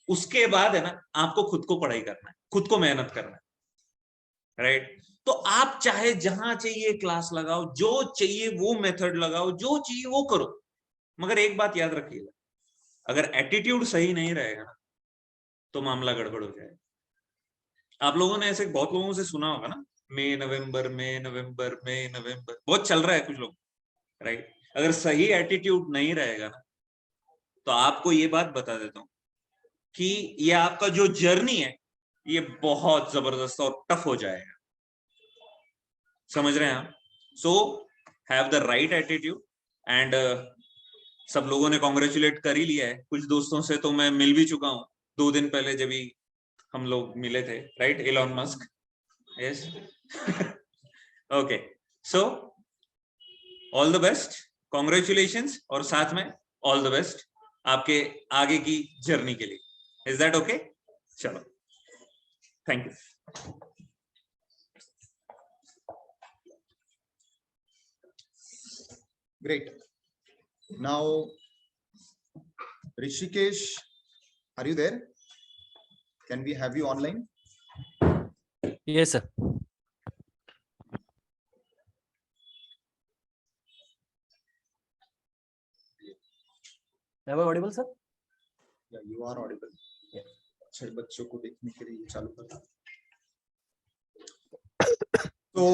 उसके बाद है ना, आपको खुद को पढ़ाई करना है, खुद को मेहनत करना है, राइट। तो आप चाहे जहां चाहिए क्लास लगाओ, जो चाहिए वो मेथड लगाओ, जो चाहिए वो करो। मगर एक बात याद रखिएगा, अगर एटीट्यूड सही नहीं रहेगा ना, तो मामला गड़बड़ हो जाएगा। आप लोगों ने ऐसे बहुत लोगों से सुना होगा ना, मई नवंबर में, नवंबर में, नवंबर बहुत चल रहा है कुछ लोग, राइट। अगर सही एटीट्यूड नहीं रहेगा ना, तो आपको ये बात बता देता हूं कि ये आपका जो जर्नी है, ये बहुत जबरदस्त और टफ हो जाएगा। समझ रहे हैं आप? So have the right attitude. And सब लोगों ने कॉन्ग्रेचुलेट कर ही लिया है। कुछ दोस्तों से तो मैं मिल भी चुका हूं 2 दिन पहले, जब भी हम लोग मिले थे, right. Elon Musk, yes. Okay, so all the best, congratulations, और साथ में ऑल द बेस्ट आपके आगे की जर्नी के लिए। Is that okay? चलो, thank you. Great. Now, Rishikesh, are you there? Can we have you online? Yes, sir. Am I audible, sir? Yeah, you are audible. अच्छा, बच्चों को देखने के लिए चालू करना। So,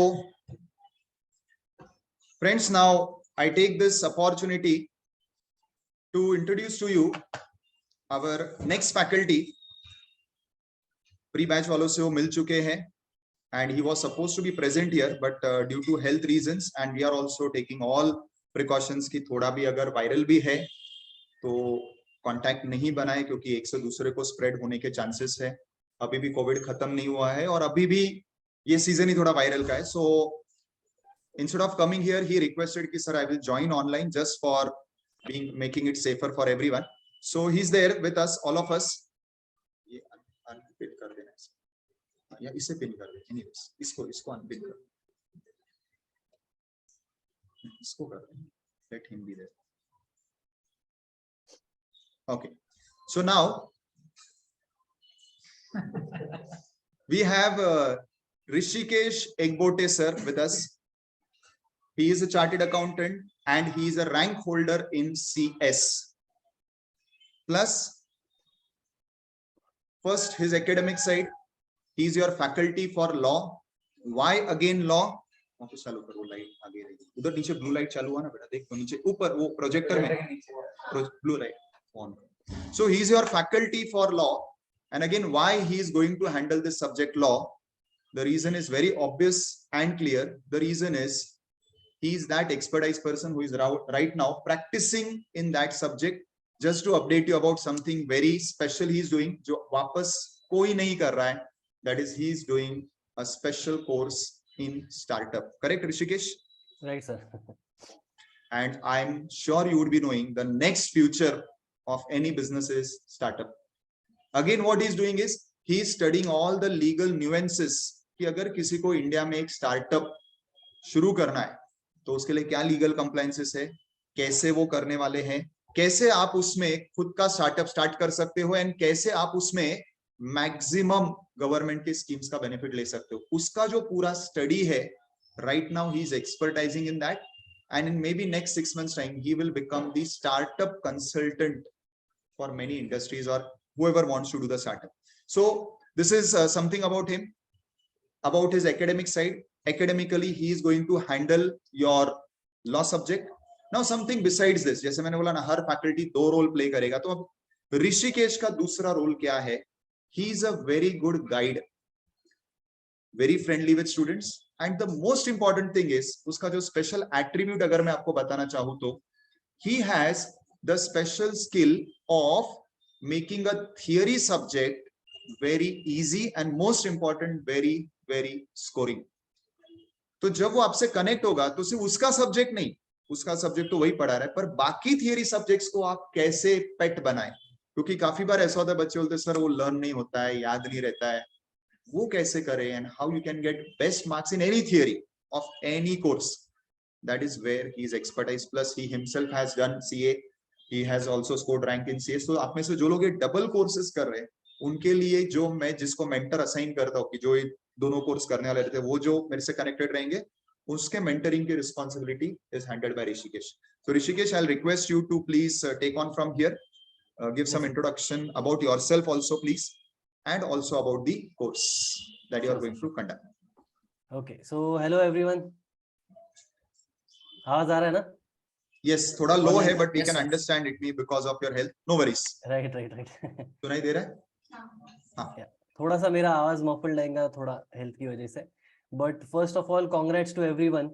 friends, now I take this opportunity to introduce to you our next faculty. Pre-batch वालों से वो मिल चुके हैं, and he was supposed to be present here, but due to health reasons, and we are also taking all precautions कि थोड़ा भी अगर viral भी है तो कांटेक्ट नहीं बनाए, क्योंकि एक से दूसरे को स्प्रेड होने के चांसेस है। अभी भी कोविड खत्म नहीं हुआ है और अभी भी ये सीजन ही थोड़ा वायरल का है। सो instead of coming here, he requested कि sir I will join online just for making it safer for everyone. So he's there with us, all of us. ये अनपिन कर देना, या इसे पिन कर दे, anyways इसको अनपिन कर, इसको कर दे, let him be there. Okay, so now we have Rishikesh Egbote sir with us. He is a chartered accountant and he is a rank holder in CS. Plus, first his academic side, he is your faculty for law. Why again law? वापस चालू करो, light आगे रहेगी। उधर नीचे blue light चालू हुआ ना बेटा, देख तो नीचे ऊपर वो प्रोजेक्टर में blue light on. So he is your faculty for law, and again why he is going to handle this subject law? The reason is very obvious and clear. The reason is he is that expertise person who is right now practicing in that subject. Just to update you about something very special he is doing, जो वापस कोई नहीं कर रहा है, that is he is doing a special course in startup. Correct, Rishikesh? Right, sir. And I'm sure you would be knowing the next future of any business is startup. Again, what he is doing is he is studying all the legal nuances कि अगर किसी को India में एक startup शुरू करना है तो उसके लिए क्या लीगल कंप्लायंसेस है, कैसे वो करने वाले हैं, कैसे आप उसमें खुद का स्टार्टअप स्टार्ट कर सकते हो, एंड कैसे आप उसमें मैक्सिमम गवर्नमेंट के स्कीम्स का बेनिफिट ले सकते हो। उसका जो पूरा स्टडी है, right now he is expertising in that, and in maybe next 6 months time he will become the startup consultant for many industries or whoever wants to do the startup. So this is something about him. About his academic side, academically he is going to handle your law subject. Now something besides this, जैसे मैंने बोला ना हर faculty 2 role play करेगा, तो अब ऋषिकेश का दूसरा role क्या है? He is a very good guide, very friendly with students, and the most important thing is उसका जो स्पेशल एट्रीब्यूट अगर मैं आपको बताना चाहूँ तो he has the special skill of making a theory subject very easy and most important very scoring. तो जब वो आपसे कनेक्ट होगा तो सिर्फ उसका सब्जेक्ट नहीं, उसका सब्जेक्ट तो वही पढ़ा रहा है, पर बाकी थियरी सब्जेक्ट्स को आप कैसे पेट बनाएं, क्योंकि काफी बार ऐसा होता है बच्चे बोलते हैं सर वो लर्न नहीं होता है, याद नहीं रहता है, वो कैसे करें and how you can get best marks in any theory of any course. That is where he is expertise, plus he himself has done CA, he has also scored rank in CA. So आप में से जो लोग ये double courses कर रहे हैं उनके लिए जो मैं जिसको मेंटर असाइन करता हूँ कि जो ये दोनों कोर्स करने वाले रहते हैं वो जो मेरे से कनेक्टेड रहेंगे उसके मेंटरिंग की responsibility is handled by Rishikesh. So Rishikesh, I'll request you to please take on from here, give some introduction about yourself also please, and also about the course that you are going to conduct. Okay, so hello everyone. आवाज आ रहा है ना? Yes, थोड़ा लो है but we Yes, can sir. understand it be because of your health. No worries. Right. सुनाई दे रहा है? हाँ. थोड़ा सा मेरा आवाज मफल्ड आएगा थोड़ा हेल्थ की वजह से, but first of all congrats to everyone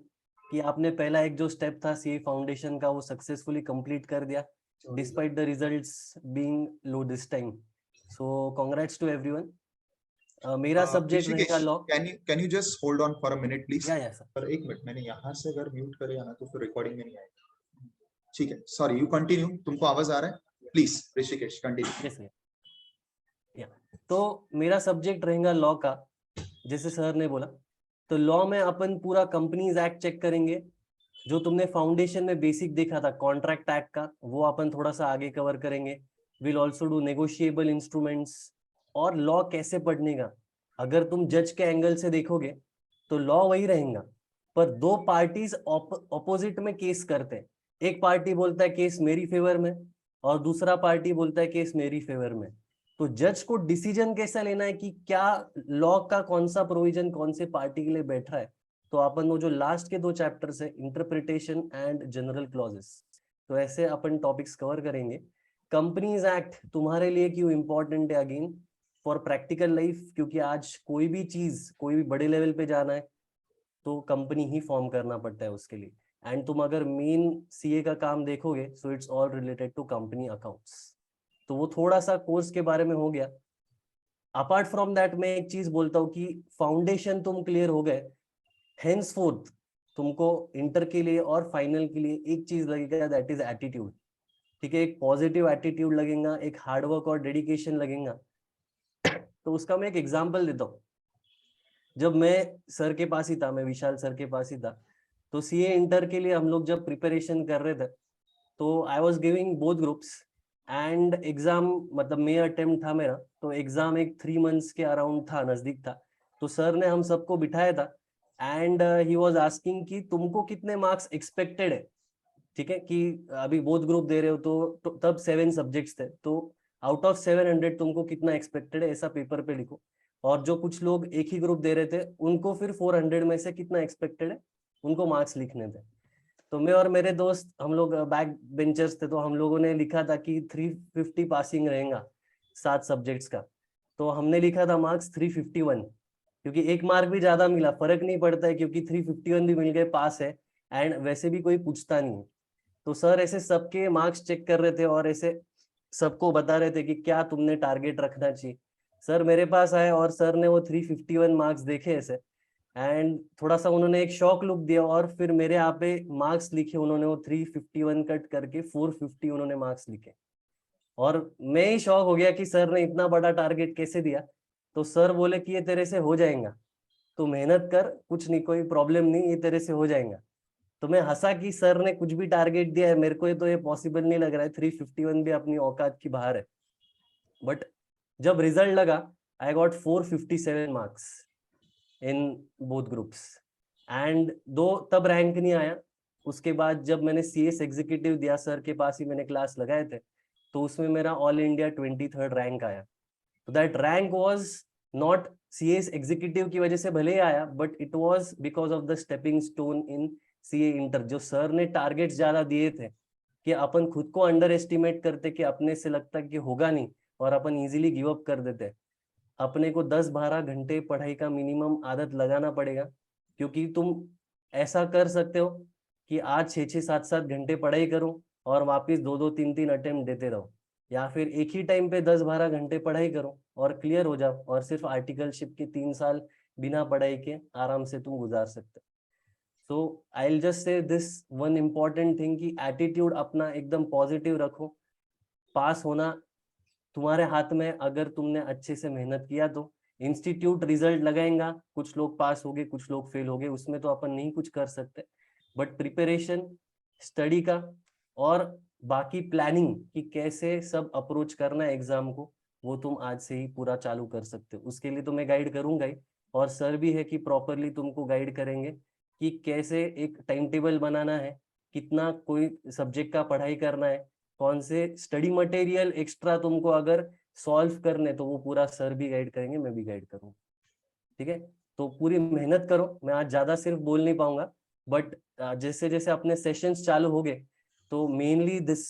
कि आपने पहला एक जो स्टेप था सीए फाउंडेशन का वो सक्सेसफुली कंप्लीट कर दिया despite the results being low this time. So congrats to everyone. मेरा सब्जेक्ट रहेगा law. Can you just hold on for a minute please? या सर. पर एक मिनट, मैंने यहाँ से अगर म्यूट करेगा ना तो फिर रिकॉर्डिंग में नहीं आएगा. ठीक है, सॉरी, यू कंटिन्यू. तुमको आवाज आ रहा है? Please Rishikesh continue. Yes sir. या तो मेरा सब्जेक्ट रहेगा लॉ का, जैसे सर ने बोला. तो लॉ में अपन पूरा कंपनीज एक्ट चेक करेंगे. जो तुमने फाउंडेशन में बेसिक देखा था कॉन्ट्रैक्ट एक्ट का, वो अपन थोड़ा सा आगे कवर करेंगे. Will also do negotiable instruments और लॉ कैसे पढ़ने का. अगर तुम जज के एंगल से देखोगे तो लॉ वही रहेगा, पर दो पार्टीज ऑपोजिट में केस करते हैं. एक पार्टी बोलता है केस मेरी फेवर में और दूसरा पार्टी बोलता है केस मेरी फेवर में. तो जज को डिसीजन कैसा लेना है कि क्या लॉ का कौन सा प्रोविजन कौन से पार्टी के लिए बैठ रहा है. तो अपन वो जो लास्ट के 2 चैप्टर्स है इंटरप्रिटेशन एंड जनरल क्लॉजेस, तो ऐसे अपन टॉपिक्स कवर करेंगे. कंपनीज एक्ट तुम्हारे लिए क्यों इंपॉर्टेंट है अगेन फॉर प्रैक्टिकल लाइफ, क्योंकि आज कोई भी चीज कोई भी बड़े लेवल पे जाना है तो कंपनी ही फॉर्म करना पड़ता है उसके लिए. एंड तुम अगर मेन सीए का काम देखोगे so it's all related to company accounts. तो वो थोड़ा सा कोर्स के बारे में हो गया. अपार्ट फ्रॉम दैट मैं एक चीज बोलता हूँ कि फाउंडेशन तुम क्लियर हो गए, हेंसफोर्थ तुमको इंटर के लिए और फाइनल के लिए एक चीज लगेगा, दैट इज एटीट्यूड. ठीक है, एक पॉजिटिव एटीट्यूड लगेगा, एक हार्डवर्क और डेडिकेशन लगेगा. तो उसका मैं एक एग्जांपल देता हूँ. जब मैं सर के पास ही था, मैं विशाल सर के पास ही था, तो सीए इंटर के लिए हम लोग जब प्रिपरेशन कर रहे थे तो I was giving both groups and exam, मतलब मे अटेम्प्ट था मेरा. तो एग्जाम एक 3 मंथ्स के अराउंड था, नजदीक था. तो सर ने हम सबको बिठाया था एंड ही वाज आस्किंग कि तुमको कितने मार्क्स एक्सपेक्टेड है. ठीक है, कि अभी बोथ ग्रुप दे रहे हो तो तब 7 सब्जेक्ट्स थे, तो आउट ऑफ 700 तुमको कितना एक्सपेक्टेड है ऐसा पेपर पे लिखो. और जो कुछ लोग एक ही ग्रुप दे रहे थे उनको फिर 400 में से कितना एक्सपेक्टेड है उनको मार्क्स लिखने थे. तो मैं और मेरे दोस्त हम लोग बैक बेंचर्स थे, तो हम लोगों ने लिखा था कि 350 पासिंग रहेगा 7 सब्जेक्ट्स का. तो हमने लिखा था मार्क्स 351, क्योंकि 1 मार्क भी ज्यादा मिला फर्क नहीं पड़ता है, क्योंकि 351 भी मिल गए पास है एंड वैसे भी कोई पूछता नहीं है. तो सर ऐसे सबके मार्क्स चेक कर रहे थे और ऐसे सबको बता रहे थे कि क्या तुमने टारगेट रखना चाहिए. सर मेरे पास आए और सर ने वो 351 मार्क्स देखे ऐसे एंड थोड़ा सा उन्होंने एक शॉक लुक दिया और फिर मेरे यहाँ पे मार्क्स लिखे उन्होंने, वो 351 कट करके 450 उन्होंने मार्क्स लिखे. और मैं ही शॉक हो गया कि सर ने इतना बड़ा टारगेट कैसे दिया. तो सर बोले कि ये तेरे से हो जाएगा, तो मेहनत कर, कुछ नहीं, कोई प्रॉब्लम नहीं, ये तेरे से हो जाएगा. तो मैं हंसा कि सर ने कुछ भी टारगेट दिया है, मेरे को तो ये पॉसिबल नहीं लग रहा है, 351 भी अपनी औकात की बाहर है. बट जब रिजल्ट लगा I got 457 marks in both groups and दो तब रैंक नहीं आया. उसके बाद जब मैंने सीएस एग्जीक्यूटिव दिया, सर के पास ही मैंने क्लास लगाए थे, तो उसमें मेरा ऑल इंडिया 23rd रैंक आया. तो that rank was not CS executive की वजह से भले ही आया, but it was because of the stepping stone in CA inter. जो सर ने टारगेट्स ज्यादा दिए थे कि अपन खुद को अंडर एस्टिमेट करते कि अपने से लगता कि होगा नहीं और अपन इजीली गिव अप कर देते. अपने को 10-12 घंटे पढ़ाई का मिनिमम आदत लगाना पड़ेगा क्योंकि तुम ऐसा कर सकते हो कि आज 6-6, 7-7 घंटे पढ़ाई करो और वापस 2-2, 3-3 अटेम्प्ट देते रहो, या फिर एक ही टाइम पे 10-12 घंटे पढ़ाई करो और क्लियर हो जाओ, और सिर्फ आर्टिकलशिप के 3 साल बिना पढ़ाई के आराम से तुम गुजार सकते हो। So I will just say this one important thing कि एटीट्यूड अपना एकदम पॉजिटिव रखो। पास होना तुम्हारे हाथ में, अगर तुमने अच्छे से मेहनत किया तो। इंस्टीट्यूट रिजल्ट लगाएगा, कुछ लोग पास हो गए, कुछ लोग फेल हो गए, उसमें तो अपन नहीं कुछ कर सकते, बट प्रिपरेशन, स्टडी का और बाकी प्लानिंग कि कैसे सब अप्रोच करना है एग्जाम को, वो तुम आज से ही पूरा चालू कर सकते हो। उसके लिए तो मैं गाइड करूंगा ही, और सर भी है कि प्रॉपरली तुमको गाइड करेंगे कि कैसे एक टाइम टेबल बनाना है, कितना कोई सब्जेक्ट का पढ़ाई करना है, कौन से स्टडी मटेरियल एक्स्ट्रा तुमको अगर सॉल्व करने, तो वो पूरा सर भी गाइड करेंगे, मैं भी गाइड करूंगा। ठीक है, तो पूरी मेहनत करो। मैं आज ज्यादा सिर्फ बोल नहीं पाऊंगा, बट जैसे जैसे अपने सेशंस चालू हो गए, तो मेनली दिस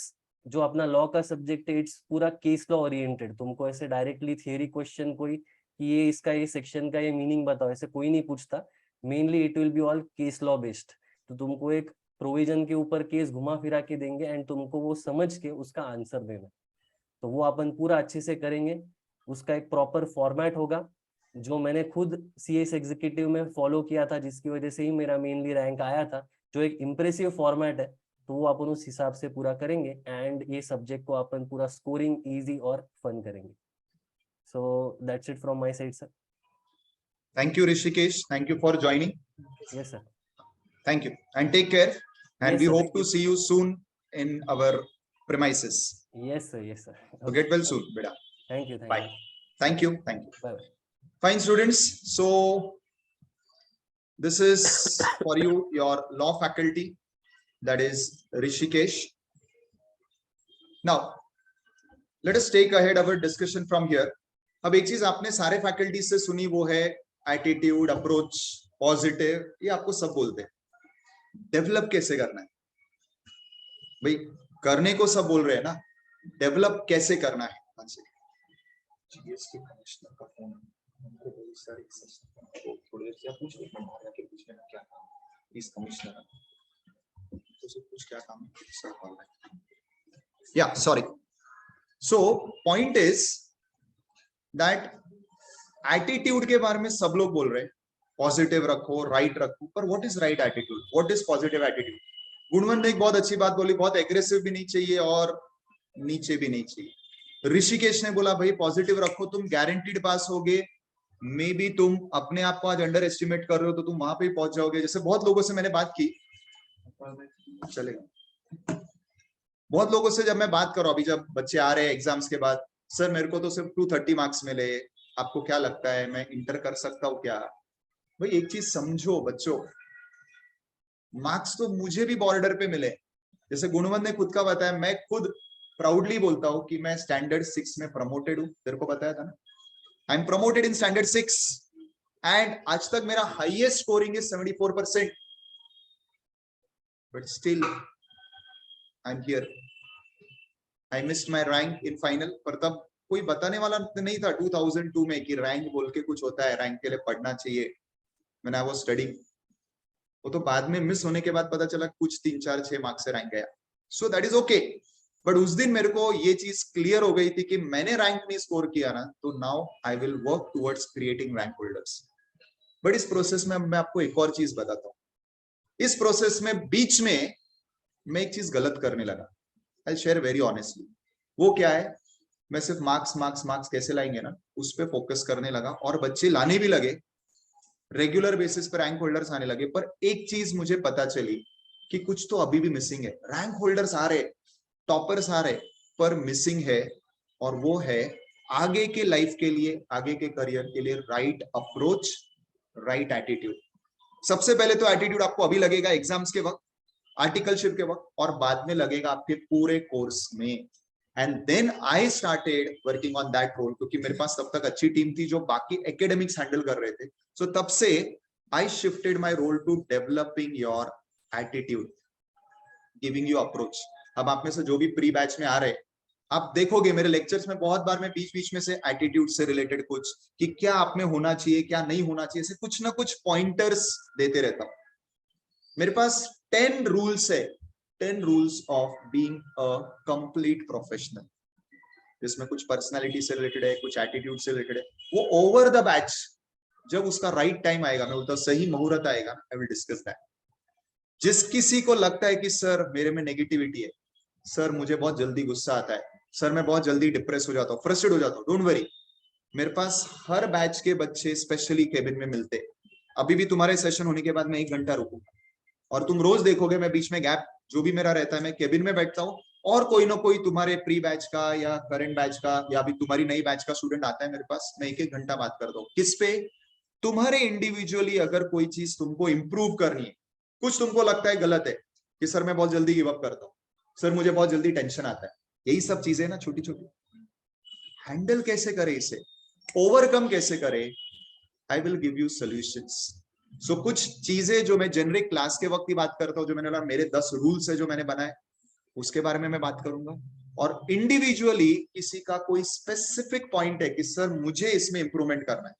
जो अपना लॉ का सब्जेक्ट है, इट्स पूरा केस लॉ ओरिएंटेड। तुमको ऐसे डायरेक्टली थियरी क्वेश्चन कोई कि ये इसका ये सेक्शन का ये मीनिंग बताओ, ऐसे कोई नहीं पूछता। Mainly it will be all case law based. तो तुमको एक प्रोविजन के ऊपर केस घुमा फिरा के देंगे एंड तुमको वो समझ के उसका आंसर देना। तो वो अपन पूरा अच्छे से करेंगे। उसका एक प्रॉपर फॉर्मेट होगा जो मैंने खुद सीएस एग्जीक्यूटिव में फॉलो किया था, जिसकी वजह से ही मेरा मेनली रैंक आया था। जो एक इम्प्रेसिव फॉर्मेट है, तो वो अपन उस हिसाब से पूरा करेंगे एंड ये सब्जेक्ट को अपन पूरा स्कोरिंग इजी और फन करेंगे। So that's it from my side sir. Thank you, Rishikesh. Thank you for joining. Yes sir. Thank you and take care. And Yes, we sir. hope Thank to you. see you soon in our premises. Yes sir, yes sir. So get well soon, beta. Thank you, Bye. Thank you. Thank you. Bye bye. Fine, students. So this is for you, your law faculty, that is Rishikesh. Now, let us take ahead our discussion from here. अब एक चीज आपने सारे faculty से सुनी, वो है attitude, approach, positive, ये आपको सब बोलते हैं। डेवलप कैसे करना है भाई? करने को सब बोल रहे हैं ना, डेवलप कैसे करना है? जीएसटी कमिश्नर का फोन, उनको बहुत सारे थोड़ी देर क्या पूछ लेना, मारिया के पूछ लेना क्या काम है इस कमिश्नर, तो सब कुछ क्या काम है सर बोल रहे हैं। या sorry, so point is that attitude के बारे में सब लोग बोल रहे हैं, पॉजिटिव रखो, राइट रखो, पर what is right attitude, what is positive attitude? Gunwant ने एक बहुत अच्छी बात बोली, बहुत एग्रेसिव भी नहीं चाहिए और नीचे भी नहीं चाहिए। ऋषिकेश ने बोला भाई पॉजिटिव रखो, तुम गारंटीड पास होगे। मे बी तुम अपने आप को आज अंडर एस्टिमेट कर रहे हो, तो तुम वहां पे ही पहुंच जाओगे। जैसे बहुत लोगों से मैंने बात की, चलेगा, बहुत लोगों से जब मैं बात कर रहा हूं, अभी जब बच्चे आ रहे हैं एग्जाम्स के बाद, सर मेरे को तो सिर्फ 230 मार्क्स मिले, आपको क्या लगता है मैं इंटर कर सकता हूँ क्या? भाई एक चीज समझो बच्चों, मार्क्स तो मुझे भी बॉर्डर पे मिले। जैसे गुणवंत ने खुद का बताया, मैं खुद प्राउडली बोलता हूँ कि मैं स्टैंडर्ड 6 में प्रमोटेड हूँ, तेरे को बताया था ना, I am promoted in standard 6 and आज तक मेरा highest scoring is 74%, but still I am here. I missed my rank in final, पर तब कोई बताने वाला नहीं था 2002 में कि रैंक बोल के कुछ होता है, रैंक के लिए पढ़ना चाहिए। मैंने आई वाज स्टडीइंग, वो तो बाद में मिस होने के बाद पता चला कुछ 3, 4, 6 मार्क्स से रैंक गया। सो दैट इज ओके, बट उस दिन मेरे को ये चीज क्लियर हो गई थी कि मैंने रैंक नहीं स्कोर किया ना, तो now I will work towards creating rank holders. But इस प्रोसेस में मैं आपको एक और चीज बताता हूँ। इस प्रोसेस में बीच में मैं एक चीज गलत करने लगा, आई शेयर वेरी ऑनेस्टली। वो क्या है, मैं सिर्फ मार्क्स मार्क्स मार्क्स कैसे लाएंगे ना, उस पर फोकस करने लगा और बच्चे लाने भी लगे, रेगुलर बेसिस पर रैंक होल्डर्स आने लगे। पर एक चीज मुझे पता चली कि कुछ तो अभी भी मिसिंग है। रैंक होल्डर्स आ रहे, टॉपर्स आ रहे, पर मिसिंग है, और वो है आगे के लाइफ के लिए, आगे के करियर के लिए राइट अप्रोच, राइट एटीट्यूड। सबसे पहले तो एटीट्यूड आपको अभी लगेगा एग्जाम्स के वक्त, आर्टिकलशिप के वक्त, और बाद में लगेगा आपके पूरे कोर्स में। And then I started working on that role, क्योंकि मेरे पास तब तक अच्छी टीम थी जो बाकी एकेडमिक्स हैंडल कर रहे थे। सो तब से I shifted my role to developing your attitude, giving you approach. अब आप में से जो भी प्री बैच में आ रहे, आप देखोगे मेरे लेक्चर्स में बहुत बार मैं बीच बीच में से एटीट्यूड से रिलेटेड कुछ कि क्या आप में होना चाहिए क्या नहीं होना चाहिए, ऐसे कुछ ना कुछ पॉइंटर्स देते रहता हूं। मेरे पास 10 रूल्स है, 10 rules of being a complete professional, जिसमें कुछ पर्सनालिटी से रिलेटेड है, कुछ एटीट्यूड से रिलेटेड है। वो ओवर द बैच जब उसका राइट टाइम आएगा, मैं बोलता हूं सही मुहूर्त आएगा, आई विल डिस्कस दैट। जिस किसी को लगता है कि सर मेरे में नेगेटिविटी है, सर मुझे बहुत जल्दी गुस्सा आता है, सर मैं बहुत जल्दी डिप्रेस हो जाता हूँ, फ्रस्ट्रेट हो जाता हूँ, डोंट वरी, मेरे पास हर बैच के बच्चे स्पेशली केबिन में मिलते हैं। अभी भी तुम्हारे सेशन होने के बाद मैं 1 घंटा रुकूंगा और तुम रोज देखोगे मैं बीच में गैप जो भी मेरा रहता है, मैं केबिन में बैठता हूँ और कोई ना कोई तुम्हारे प्री बैच का या करंट बैच का या अभी तुम्हारी नई बैच का स्टूडेंट आता है मेरे पास, मैं 1-1 घंटा बात करता हूँ। किस पे? तुम्हारे इंडिविजुअली अगर कोई चीज तुमको इंप्रूव करनी है, कुछ तुमको लगता है गलत है कि सर मैं बहुत जल्दी गिव अप करता हूँ, सर मुझे बहुत जल्दी टेंशन आता है, यही सब चीजें ना छोटी छोटी, हैंडल कैसे करे, इसे ओवरकम कैसे करे, I will give you solutions. So कुछ चीजें जो मैं जेनरिक क्लास के वक्त की बात करता हूँ, जो मैंने बोला मेरे 10 रूल्स है जो मैंने बनाए, उसके बारे में मैं बात करूंगा। और इंडिविजुअली किसी का कोई स्पेसिफिक पॉइंट है कि सर मुझे इसमें इंप्रूवमेंट करना है,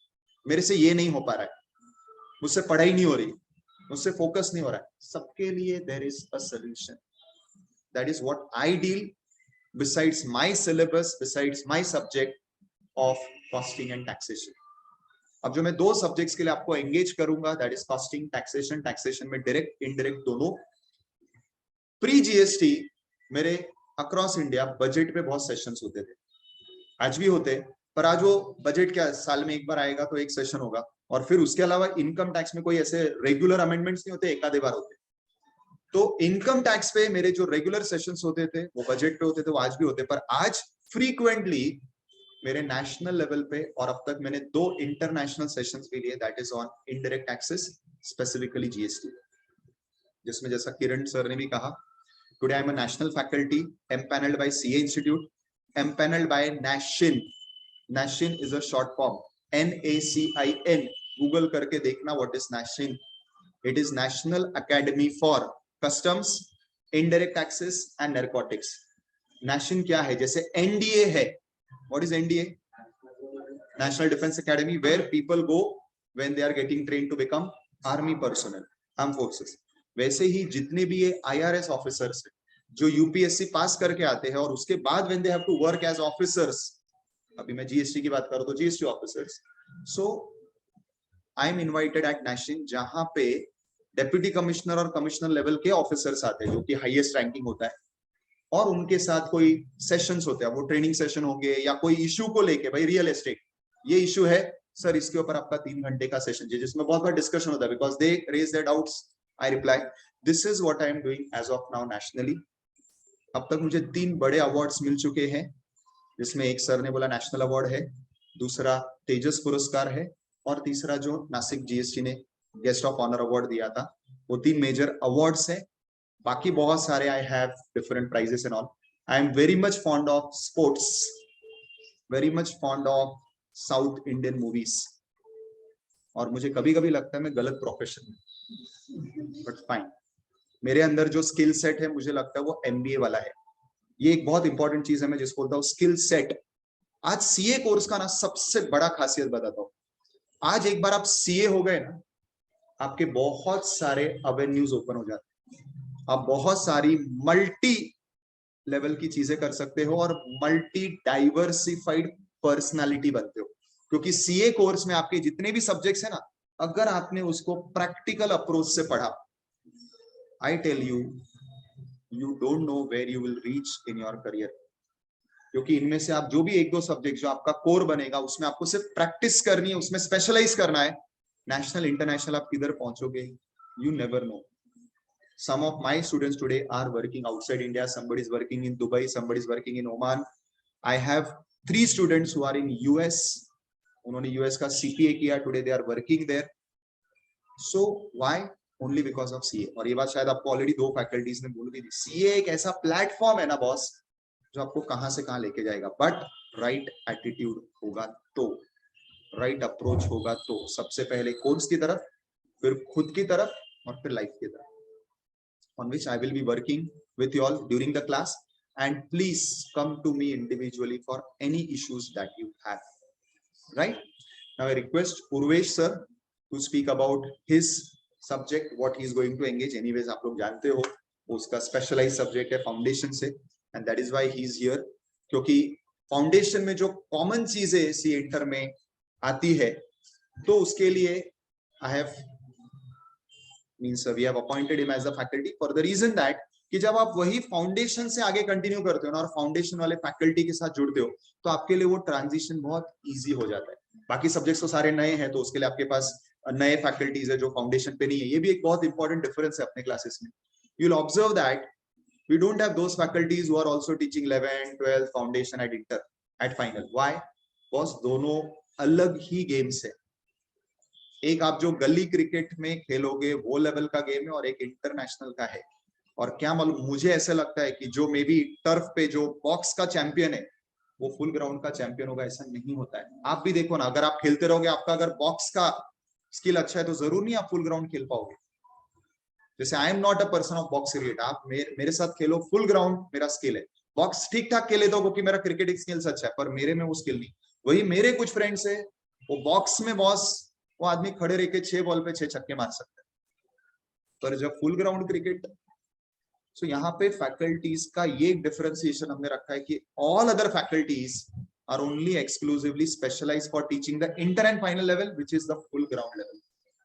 मेरे से ये नहीं हो पा रहा है, मुझसे पढ़ाई नहीं हो रही, मुझसे फोकस नहीं हो रहा है, सबके लिए there is a solution. That is what I deal besides my syllabus, besides my subject of costing and taxation. अब जो मैं 2 सब्जेक्ट्स के लिए आपको एंगेज करूंगा, that is costing, taxation. Taxation में डायरेक्ट इनडायरेक्ट दोनों। प्री जीएसटी मेरे अक्रॉस इंडिया बजट पे बहुत सेशंस होते थे, आज भी होते, पर आज वो बजट क्या साल में एक बार आएगा तो एक सेशन होगा, और फिर उसके अलावा इनकम टैक्स में कोई ऐसे रेगुलर अमेंडमेंट्स नहीं होते, एक आधे बार होते। तो इनकम टैक्स पे मेरे जो रेगुलर सेशंस होते थे वो बजट पे होते थे, वो आज भी होते, पर आज फ्रीक्वेंटली मेरे नेशनल लेवल पे, और अब तक मैंने 2 इंटरनेशनल सेशंस भी लिए, that is on indirect taxes, specifically GST, जिसमें जैसा किरण सर ने भी कहा, today I am a national faculty empanelled by CA institute, empanelled by NASHIN। NASHIN is a short form, NACIN, Google करके देखना what is NASHIN। It is National Academy for Customs, Indirect Taxes and Narcotics. NASHIN क्या है? जैसे NDA है, what is NDA? National Defense Academy, where people go when they are getting trained to become army personnel, armed forces। वैसे ही जितने भी ये IRS officers हैं जो यूपीएससी पास करके आते हैं और उसके बाद when they have to work as officers, अभी मैं जीएसटी की बात करूं तो GST officers, so I am invited at NASHIN, जहां पे डेप्यूटी कमिश्नर और कमिश्नर लेवल के ऑफिसर्स आते हैं जो कि हाईएस्ट रैंकिंग होता है, और उनके साथ कोई सेशंस होते हैं, वो ट्रेनिंग सेशन होंगे या कोई इश्यू को लेके, भाई रियल एस्टेट ये इश्यू है सर, इसके ऊपर आपका 3 घंटे का सेशन, जिसमें बहुत बार डिस्कशन होता है, because they raise their doubts, I reply. This is what I am doing as of now nationally. अब तक मुझे 3 बड़े अवार्ड्स मिल चुके हैं, जिसमें एक सर ने बोला नेशनल अवार्ड है, दूसरा तेजस पुरस्कार है, और तीसरा जो नासिक जीएसटी ने गेस्ट ऑफ ऑनर अवार्ड दिया था, वो 3 मेजर अवार्ड्स है। बाकी बहुत सारे I have different prizes and all. I am very much fond of sports, very much fond of South Indian movies, और मुझे कभी कभी लगता है मैं गलत प्रोफेशन में, बट फाइन, मेरे अंदर जो स्किल सेट है मुझे लगता है वो MBA वाला है। ये एक बहुत इंपॉर्टेंट चीज है, मैं जिसको बोलता हूँ स्किल सेट। आज सीए कोर्स का ना सबसे बड़ा खासियत बताता हूँ, आज एक बार आप सीए हो गए ना, आपके बहुत सारे अवेन्यूज ओपन हो जाते हैं, आप बहुत सारी मल्टी लेवल की चीजें कर सकते हो और मल्टी डाइवर्सिफाइड पर्सनालिटी बनते हो, क्योंकि सीए कोर्स में आपके जितने भी सब्जेक्ट्स है ना, अगर आपने उसको प्रैक्टिकल अप्रोच से पढ़ा, I tell you, you don't know where you will reach in your career, क्योंकि इनमें से आप जो भी 1-2 सब्जेक्ट जो आपका कोर बनेगा, उसमें आपको सिर्फ प्रैक्टिस करनी है, उसमें स्पेशलाइज करना है, नेशनल इंटरनेशनल आप किधर पहुंचोगे, you never know. Some of my students today are working outside India. Somebody is working in Dubai, somebody is working in Oman. I have 3 students who are in US. उन्होंने US का CPA किया, today they are working there. So why? Only because of CA. और ये बात शायद आपको already 2 faculties ने बोल दी थी। CA एक ऐसा प्लेटफॉर्म है ना बॉस, जो आपको कहां से कहां लेके जाएगा, बट राइट एटीट्यूड होगा तो, राइट अप्रोच होगा तो, सबसे पहले कोर्स की तरफ, फिर खुद की तरफ, और फिर लाइफ की तरफ, on which I will be working with you all during the class. and please come to me individually for any issues that you have. Right? Now I request Urvesh sir to speak about his subject, what he is going to engage. Anyways, आप लोग जानते हो उसका specialise subject है foundation से, and that is why he is here, क्योंकि foundation में जो कॉमन चीजें सी इंटर में आती है, तो उसके लिए I have means we have appointed him as a faculty for the reason that कि जब आप वही फाउंडेशन से आगे कंटिन्यू करते हो ना और फाउंडेशन वाले फैकल्टी के साथ जुड़ते हो, तो आपके लिए वो ट्रांजिशन बहुत इजी हो जाता है. बाकी सब्जेक्ट्स तो सारे नए हैं, तो उसके लिए आपके पास नए फैकल्टीज है जो फाउंडेशन पे नहीं है. ये भी एक बहुत इंपॉर्टेंट डिफरेंस है अपने क्लासेस में. You will observe that we don't have those faculties who are also teaching 11 12 foundation at inter at final. why? Because दोनों अलग ही गेम्स है. एक आप जो गली क्रिकेट में खेलोगे वो लेवल का गेम है, और एक इंटरनेशनल का है. और क्या मालूम, मुझे ऐसा लगता है कि जो मे बी टर्फ पे जो बॉक्स का चैंपियन है वो फुल ग्राउंड का चैंपियन होगा, ऐसा नहीं होता है. आप भी देखो ना, अगर आप खेलते रहोगे, आपका अगर बॉक्स का स्किल अच्छा है तो जरूर नहीं आप फुल ग्राउंड खेल पाओगे. जैसे I am not a person of box cricket, आप मेरे साथ खेलो फुल ग्राउंड, मेरा स्किल है. बॉक्स ठीक ठाक खेले दो क्योंकि मेरा क्रिकेटिंग स्किल्स अच्छा है, पर मेरे में वो स्किल नहीं. वही मेरे कुछ फ्रेंड्स है, वो बॉक्स में बॉस, वो आदमी खड़े रह के 6 बॉल पे 6 छक्के मार सकते हैं, पर जब फुल ग्राउंड क्रिकेट. सो यहाँ पे फैकल्टीज का ये डिफरेंशिएशन हमने रखा है कि all other faculties are only exclusively specialised for teaching the inter and final level, which is the full ground level.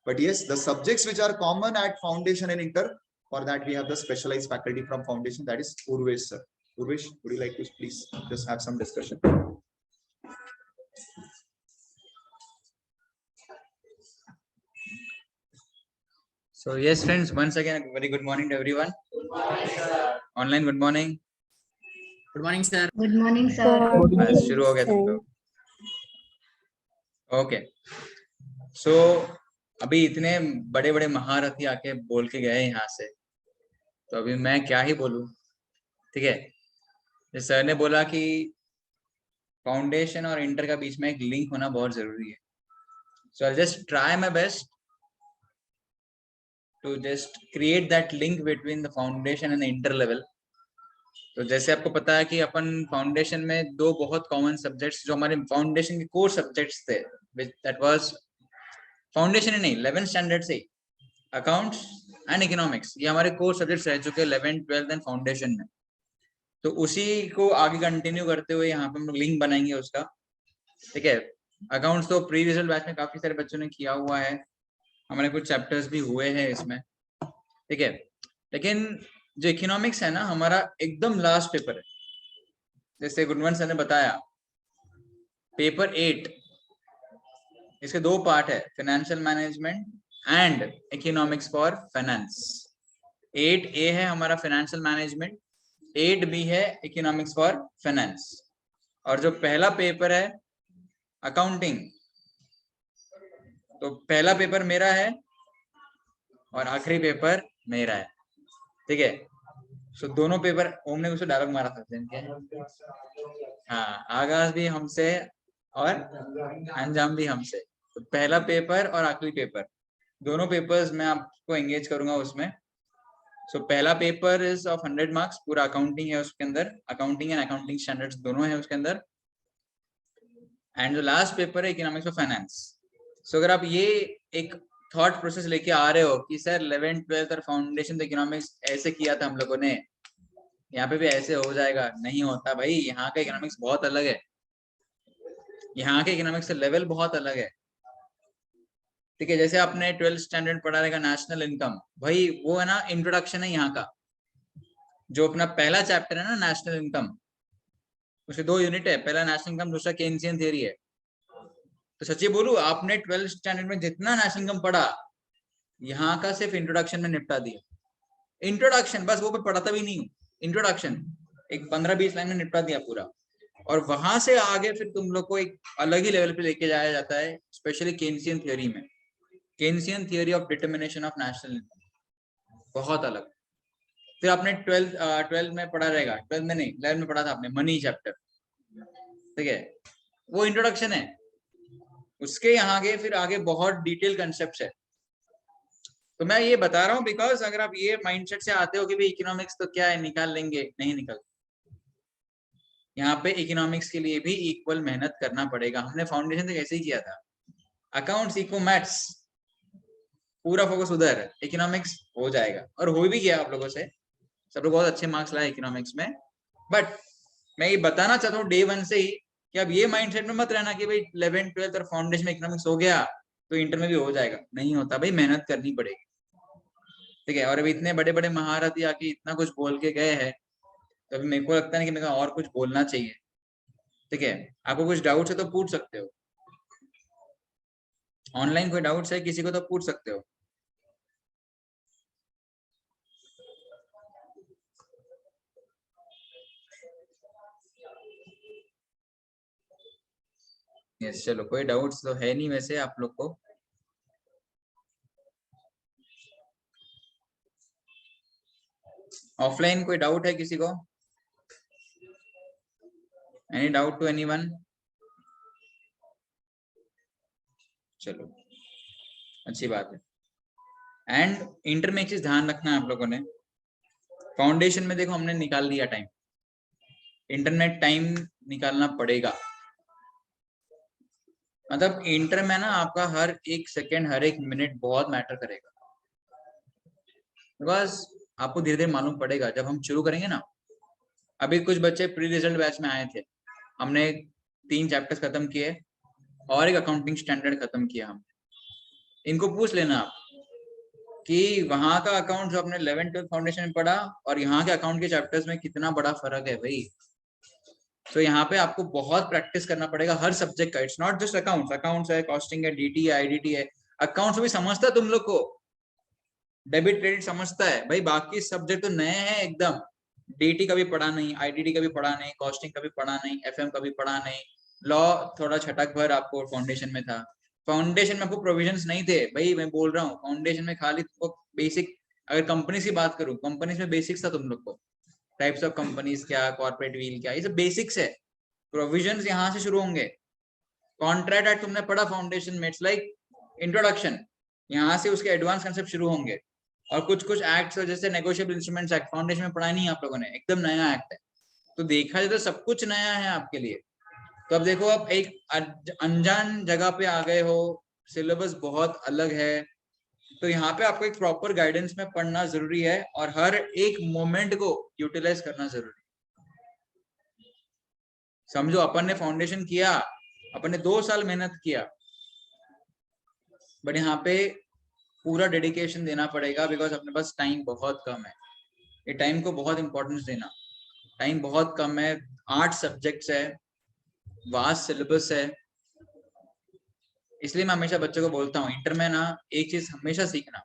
But yes, the subjects which are common at foundation and inter, for that we have the specialized faculty from foundation, that is Urvesh sir. Urvesh, would you like to please just have some discussion? So yes friends, once again very good morning to everyone. Good morning sir. Online good morning. Good morning sir. Good morning sir. बस शुरू हो गया तुम लोग. Okay, सो अभी इतने बड़े बड़े महारथी आके बोल के गए यहाँ से, तो अभी मैं क्या ही बोलूं. ठीक है, सर ने बोला कि फाउंडेशन और इंटर का बीच में एक लिंक होना बहुत जरूरी है. So I just try my best to just create that link between the foundation and the inter level. तो जैसे आपको पता है कि अपन फाउंडेशन में दो बहुत कॉमन सब्जेक्ट्स जो हमारे फाउंडेशन के कोर सब्जेक्ट्स थे, दैट वाज फाउंडेशन ही नहीं 11th स्टैंडर्ड से अकाउंट्स एंड इकोनॉमिक्स, ये हमारे कोर सब्जेक्ट्स रह चुके हैं 11th 12th एंड फाउंडेशन में. तो उसी को आगे कंटिन्यू करते हुए यहाँ पे हम लोग लिंक बनाएंगे उसका. ठीक है, अकाउंट्स तो प्रीवियस बैच में काफी सारे बच्चों ने किया हुआ है, हमारे कुछ चैप्टर्स भी हुए हैं इसमें. ठीक है, लेकिन जो इकोनॉमिक्स है ना, हमारा एकदम लास्ट पेपर है. जैसे गुणवंत सर ने बताया, पेपर 8, इसके 2 पार्ट है, financial management and economics for finance. 8A है हमारा फाइनेंशियल मैनेजमेंट, 8B है इकोनॉमिक्स फॉर फाइनेंस. और जो पहला पेपर है अकाउंटिंग, तो पहला पेपर मेरा है और आखिरी पेपर मेरा है. ठीक है, सो दोनों पेपर, ओम ने उसको डायलॉग मारा था, हाँ, आगाज भी हमसे और अंजाम भी हमसे. तो पहला पेपर और आखिरी पेपर, दोनों पेपर्स मैं आपको एंगेज करूंगा उसमें. सो पहला पेपर इज ऑफ 100 मार्क्स, पूरा अकाउंटिंग है उसके अंदर, अकाउंटिंग एंड अकाउंटिंग स्टैंडर्ड्स दोनों है उसके अंदर. एंड जो लास्ट पेपर है इकोनॉमिक्स ऑफ फाइनेंस. सो अगर आप ये एक थॉट प्रोसेस लेके आ रहे हो कि सर 11th 12th और फाउंडेशन इकोनॉमिक्स ऐसे किया था हम लोगों ने, यहाँ पे भी ऐसे हो जाएगा, नहीं होता भाई. यहाँ का इकोनॉमिक्स बहुत अलग है, यहाँ के इकोनॉमिक्स का लेवल बहुत अलग है. ठीक है, जैसे आपने 12th स्टैंडर्ड पढ़ा रहेगा नेशनल इनकम, भाई वो है ना इंट्रोडक्शन है यहाँ का. जो अपना पहला चैप्टर है ना नेशनल इनकम, उसके 2 यूनिट है, पहला नेशनल इनकम, दूसरा केन्सियन थ्योरी है. तो सच्ची बोलूं, आपने 12th स्टैंडर्ड में जितना नेशनल इनकम पढ़ा, यहाँ का सिर्फ इंट्रोडक्शन में निपटा दिया. इंट्रोडक्शन बस, वो पढ़ाता भी नहीं हूँ, इंट्रोडक्शन एक 15-20 लाइन में निपटा दिया पूरा. और वहां से आगे फिर तुम लोग को एक अलग ही लेवल पे लेके जाया जाता है, स्पेशली केन्सियन थ्योरी में. Keynesian theory of determination of national income बहुत अलग. फिर आपने 12th में पढ़ा रहेगा, 12th में नहीं 11th में पढ़ा था आपने मनी चैप्टर. ठीक है, वो इंट्रोडक्शन है. उसके यहाँ के फिर आगे बहुत डिटेल कंसेप्ट है. तो मैं ये बता रहा हूँ बिकॉज अगर आप ये माइंडसेट से आते हो कि भाई इकोनॉमिक्स तो क्या है, निकाल लेंगे, नहीं निकल. यहाँ पे इकोनॉमिक्स के लिए भी इक्वल मेहनत करना पड़ेगा। हमने फाउंडेशन तक ऐसे ही किया था, अकाउंट्स इको मैथ्स पूरा फोकस उधर, इकोनॉमिक्स हो जाएगा और हो भी गया आप लोगों से, सब लोग बहुत अच्छे मार्क्स लाए इकोनॉमिक्स में। बट मैं ये बताना चाहता हूँ डे 1 से ही कि अब ये माइंडसेट में मत रहना कि भाई 11th 12th और फाउंडेशन में इकोनॉमिक्स हो गया तो इंटर में भी हो जाएगा, नहीं होता भाई, मेहनत करनी पड़ेगी, ठीक है। और अभी इतने बड़े बड़े महारथी आके इतना कुछ बोल के गए हैं, तो अभी मेरे को लगता है कि मेरे को और कुछ बोलना चाहिए, ठीक है। आपको कुछ डाउट्स है तो पूछ सकते हो, ऑनलाइन कोई डाउट्स है किसी को तो पूछ सकते हो। यस, चलो कोई डाउट्स तो है नहीं वैसे आप लोग को। ऑफलाइन कोई डाउट है किसी को? Any doubt to anyone? चलो अच्छी बात है। एंड इंटर में एक चीज ध्यान रखना है आप लोगों ने, फाउंडेशन में देखो हमने निकाल लिया टाइम, इंटरनेट टाइम निकालना पड़ेगा। मतलब इंटर में ना आपका हर एक सेकेंड हर एक मिनट बहुत मैटर करेगा, बिकॉज आपको धीरे धीरे मालूम पड़ेगा जब हम शुरू करेंगे ना। अभी कुछ बच्चे प्री रिजल्ट बैच में आए थे, हमने 3 चैप्टर्स खत्म किए और एक अकाउंटिंग स्टैंडर्ड खत्म किया। हम इनको पूछ लेना आप कि वहां का अकाउंट जो आपने 11th 12th फाउंडेशन में पढ़ा और यहाँ के अकाउंट के चैप्टर्स में कितना बड़ा फर्क है भाई। तो यहाँ पे आपको बहुत प्रैक्टिस करना पड़ेगा हर सब्जेक्ट का। It's not just accounts, accounts है, कॉस्टिंग है, डीटी है, आईडीटी है। अकाउंट्स भी समझता है तुम लोग को, डेबिट क्रेडिट समझता है भाई, बाकी सब्जेक्ट तो नए हैं एकदम। डीटी का भी पढ़ा नहीं, आईडीटी का भी पढ़ा नहीं, कॉस्टिंग का भी पढ़ा नहीं, एफएम का भी पढ़ा नहीं, लॉ थोड़ा छटक भर आपको फाउंडेशन में था। फाउंडेशन में आपको प्रोविजंस नहीं थे भाई, मैं बोल रहा हूँ फाउंडेशन में खाली तुमको बेसिक, अगर कंपनीज की बात करूँ कंपनीज में बेसिक्स था तुम लोग को, टाइप्स ऑफ कंपनीज क्या, कॉर्पोरेट व्हील क्या, ये सब बेसिक्स है। प्रोविजंस यहाँ से शुरू होंगे। कॉन्ट्रैक्ट एक्ट तुमने पढ़ा फाउंडेशन में, इट्स लाइक इंट्रोडक्शन, यहाँ से उसके एडवांस कंसेप्ट शुरू होंगे। और कुछ कुछ एक्ट्स जैसे नेगोशिएबल इंस्ट्रूमेंट्स एक्ट फाउंडेशन में पढ़ा नहीं आप लोगों ने, एकदम नया एक्ट है। तो देखा जाए तो सब कुछ नया है आपके लिए। तो अब देखो आप एक अनजान जगह पे आ गए हो, सिलेबस बहुत अलग है, तो यहाँ पे आपको एक प्रॉपर गाइडेंस में पढ़ना जरूरी है और हर एक मोमेंट को यूटिलाइज करना जरूरी है। समझो अपन ने फाउंडेशन किया, अपन ने 2 साल मेहनत किया, बट यहाँ पे पूरा डेडिकेशन देना पड़ेगा बिकॉज अपने पास टाइम बहुत कम है। ये टाइम को बहुत इंपॉर्टेंस देना, टाइम बहुत कम है, 8 सब्जेक्ट्स है, वास्ट सिलेबस है। इसलिए मैं हमेशा बच्चों को बोलता हूँ इंटर में ना एक चीज हमेशा सीखना,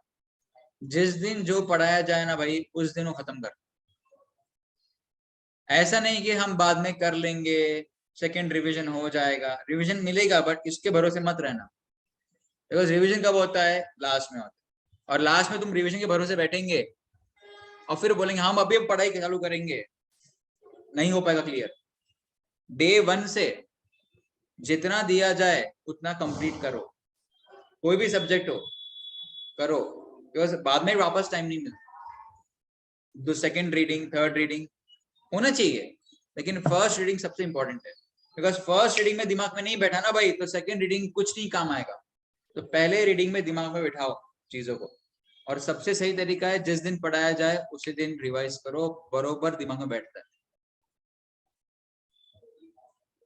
जिस दिन जो पढ़ाया जाए ना भाई उस दिन वो खत्म कर। ऐसा नहीं कि हम बाद में कर लेंगे, सेकंड रिवीजन हो जाएगा, रिवीजन मिलेगा बट इसके भरोसे मत रहना, बिकॉज रिवीजन कब होता है? लास्ट में होता है। और लास्ट में तुम रिवीजन के भरोसे बैठेंगे और फिर बोलेंगे हम अभी पढ़ाई चालू करेंगे, नहीं हो पाएगा क्लियर। डे 1 से जितना दिया जाए उतना कंप्लीट करो, कोई भी सब्जेक्ट हो करो, बिकॉज बाद में वापस टाइम नहीं मिलता। तो सेकंड रीडिंग, थर्ड रीडिंग होना चाहिए, लेकिन फर्स्ट रीडिंग सबसे इंपॉर्टेंट है, बिकॉज फर्स्ट रीडिंग में दिमाग में नहीं बैठा ना भाई तो सेकंड रीडिंग कुछ नहीं काम आएगा। तो पहले रीडिंग में दिमाग में बैठाओ चीजों को, और सबसे सही तरीका है जिस दिन पढ़ाया जाए उसी दिन रिवाइज करो, बरोबर दिमाग में बैठता है।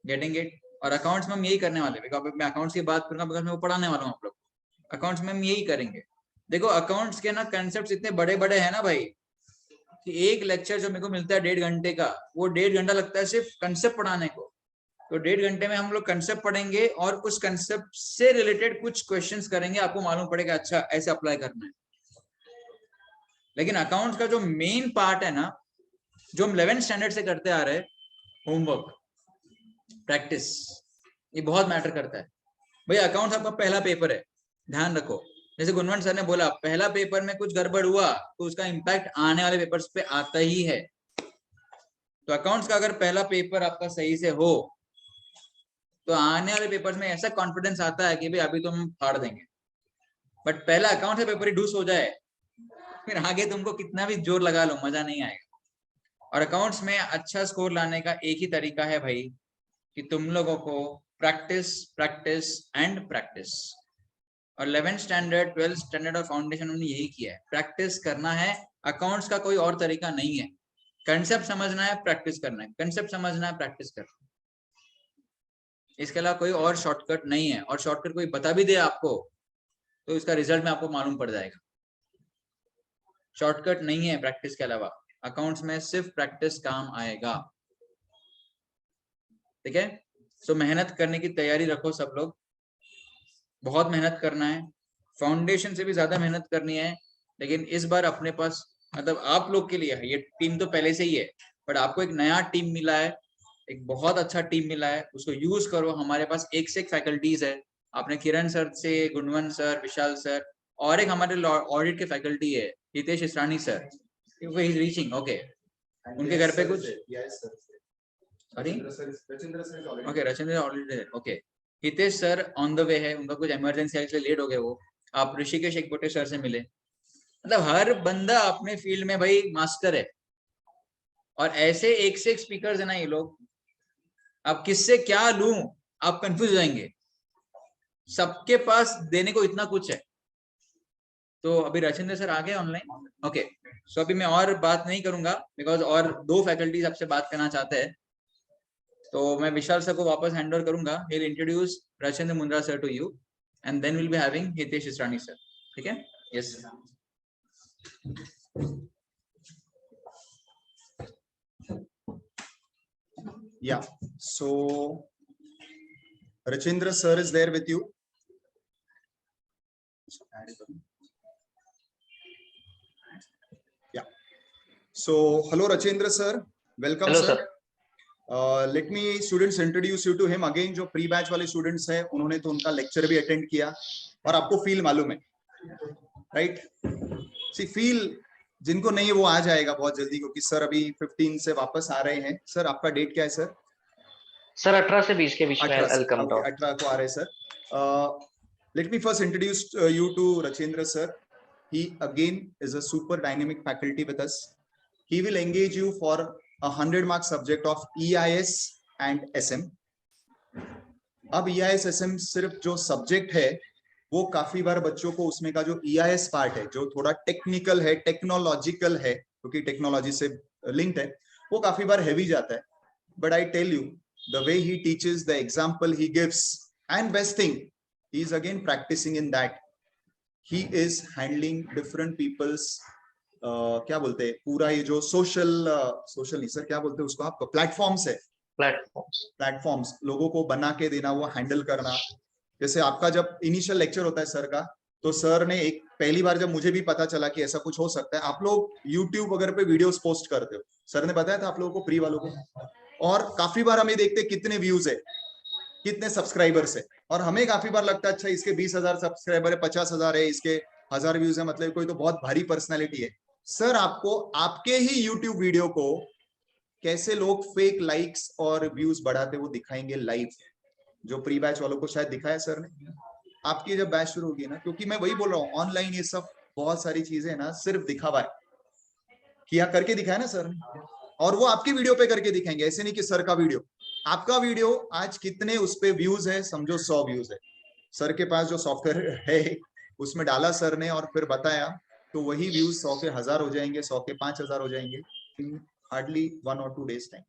Getting it? और अकाउंट्स में हम यही करने वाले, बिकॉज मैं अकाउंट्स की बात करूंगा बिकॉज मैं वो पढ़ाने वाला हूँ आप लोग। अकाउंट्स में हम यही करेंगे। देखो अकाउंट्स के ना कंसेप्ट इतने बड़े बड़े हैं ना भाई, कि एक लेक्चर जो मेरे को मिलता है 1.5 घंटे का, वो 1.5 घंटा लगता है सिर्फ कंसेप्ट पढ़ाने को। तो 1.5 घंटे में हम लोग कंसेप्ट पढ़ेंगे और उस कंसेप्ट से रिलेटेड कुछ क्वेश्चंस करेंगे, आपको मालूम पड़ेगा अच्छा ऐसे अप्लाई करना है। लेकिन अकाउंट्स का जो मेन पार्ट है ना, जो हम 11th स्टैंडर्ड से करते आ रहे हैं, होमवर्क, प्रैक्टिस, ये बहुत मैटर करता है भाई। अकाउंट्स आपका पहला पेपर है, ध्यान रखो। जैसे गुणवंत सर ने बोला पहला पेपर में कुछ गड़बड़ हुआ तो उसका इम्पैक्ट आने वाले पेपर्स पे आता ही है। तो अकाउंट्स का अगर पहला पेपर आपका सही से हो तो आने वाले पेपर्स में ऐसा कॉन्फिडेंस आता है कि भाई अभी तो हम फाड़ देंगे। बट पहला अकाउंट का पेपर ही डूस हो जाए, फिर आगे तुमको कितना भी जोर लगा लो मजा नहीं आएगा। और अकाउंट्स में अच्छा स्कोर लाने का एक ही तरीका है भाई कि तुम लोगों को प्रैक्टिस प्रैक्टिस एंड प्रैक्टिस। और 11th स्टैंडर्ड 12th स्टैंडर्ड और फाउंडेशन उन्होंने यही किया है, प्रैक्टिस करना है। अकाउंट्स का कोई और तरीका नहीं है। कंसेप्ट समझना है, प्रैक्टिस करना है, कंसेप्ट समझना है, प्रैक्टिस करना है। इसके अलावा कोई और शॉर्टकट नहीं है। और शॉर्टकट कोई बता भी दे आपको तो इसका रिजल्ट में आपको मालूम पड़ जाएगा। शॉर्टकट नहीं है प्रैक्टिस के अलावा। अकाउंट्स में सिर्फ प्रैक्टिस काम आएगा। ठीक है, सो मेहनत करने की तैयारी रखो सब लोग, बहुत मेहनत करना है, फाउंडेशन से भी ज्यादा मेहनत करनी है। लेकिन इस बार अपने पास मतलब आप लोग के लिए है, ये टीम तो पहले से ही है, बट आपको एक नया टीम मिला है, एक बहुत अच्छा टीम मिला है, उसको यूज करो। हमारे पास एक से एक फैकल्टीज है। आपने किरण सर से, गुणवंत सर, विशाल सर, और एक हमारे ऑडिट के फैकल्टी है Hitesh Israni sir, reaching okay. उनके घर पे कुछ sorry okay Rachindra audit okay. Hitesh sir on the way है, उनका कुछ इमरजेंसी है इसलिए लेट हो गए वो। आप ऋषिकेश एकबोटे सर से मिले। मतलब हर बंदा अपने फील्ड में भाई मास्टर है। और ऐसे एक से एक स्पीकर्स है ना ये लोग, अब किससे क्या लूं आप कंफ्यूज हो जाएंगे। सबके पास देने को इतना कुछ है। तो अभी रचिंद्र सर आ गए ऑनलाइन ओके। सो अभी मैं और बात नहीं करूंगा बिकॉज और दो फैकल्टीज आपसे बात करना चाहते हैं। तो मैं विशाल सर को वापस हैंड ओवर करूंगा। He will introduce Rachindra Mundra sir to you and then will be having Hitesh Israni sir. ठीक है, yes Yeah, so Rachindra sir is there with you. Yeah, so hello Rachindra sir, welcome Hello, sir. sir. Let me students introduce you to him again. जो pre batch वाले students हैं उन्होंने तो उनका lecture भी attend किया और आपको फील मालूम है, राइट? सी फील जिनको नहीं है वो आ जाएगा बहुत जल्दी, क्योंकि सर अभी 15 से वापस आ रहे हैं। सर आपका डेट क्या है सर? सर 18 से 20 के बीच में 18 को आ रहे हैं sir. Let me first introduce you to Rachindra sir. He again is a super dynamic faculty with us. He will engage you for a 100-mark subject of EIS and SM. अब EIS SM सिर्फ जो subject है वो काफी बार बच्चों को उसमें का जो EIS पार्ट है जो थोड़ा टेक्निकल है, टेक्नोलॉजिकल है, क्योंकि टेक्नोलॉजी से लिंक्ड है, वो काफी बार हैवी जाता है। But I tell you the way he teaches, the example he gives, and best thing, he is again practicing in that. He is handling different people's क्या बोलते हैं, पूरा ये जो सोशल नहीं सर, क्या बोलते हैं उसको आप, प्लेटफॉर्म्स है, प्लेटफॉर्म्स लोगों को बना के देना, वो हैंडल करना। जैसे आपका जब इनिशियल लेक्चर होता है सर का, तो सर ने एक पहली बार जब मुझे भी पता चला कि ऐसा कुछ हो सकता है, आप लोग यूट्यूब वगैरह पे वीडियोस पोस्ट करते हो, सर ने बताया था आप लोगों को, प्री वालों को, और काफी बार हमें देखते कितने व्यूज है, कितने सब्सक्राइबर्स है, और हमें काफी बार लगता है अच्छा इसके 20,000 सब्सक्राइबर है, 50,000 है, इसके 1000 व्यूज है, मतलब कोई तो बहुत भारी पर्सनालिटी है। सर आपको आपके ही यूट्यूब वीडियो को कैसे लोग फेक लाइक्स और व्यूज बढ़ाते वो दिखाएंगे लाइव, जो प्री बैच वालों को शायद दिखाया सर ने। आपकी जब बैच शुरू होगी ना, क्योंकि मैं वही बोल रहा हूँ, ऑनलाइन ये सब बहुत सारी चीजें ना सिर्फ दिखावा है, किया करके दिखाया ना सर ने, और वो आपकी वीडियो पे करके दिखाएंगे। ऐसे नहीं कि सर का वीडियो, आपका वीडियो आज कितने उस पे व्यूज है, समझो 100 व्यूज है, सर के पास जो सॉफ्टवेयर है उसमें डाला सर ने और फिर बताया, तो वही व्यूज 100 के 1000 हो जाएंगे, 100 के 5000 हो जाएंगे इन हार्डली 1 और 2 डेज टाइम।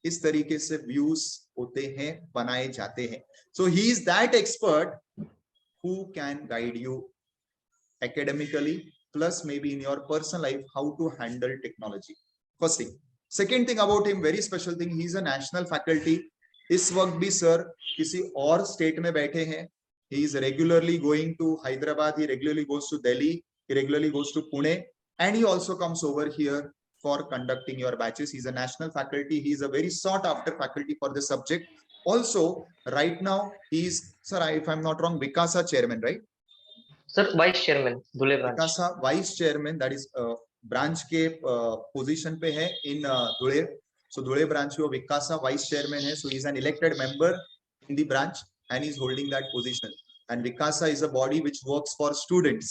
इस तरीके से व्यूज होते हैं, बनाए जाते हैं। So he is that expert who can guide you academically plus maybe in your personal life how to handle technology. First thing. Second thing about him, very special thing, he is a national faculty. इस वक्त भी sir किसी और state में बैठे हैं। He is regularly going to Hyderabad, he regularly goes to Delhi, he regularly goes to Pune, and he also comes over here for conducting your batches. He is a national faculty. He is a very sought after faculty for this subject. Also, right now he is, sir, if I'm not wrong, Vikasa chairman, right? Sir vice chairman Dhule branch. विकासा vice chairman, that is branch के position पे है इन धुले। सो धुले branch में विकासा vice chairman है। So he is an elected member in the branch and he is holding that position. And विकासा is a body which works for students,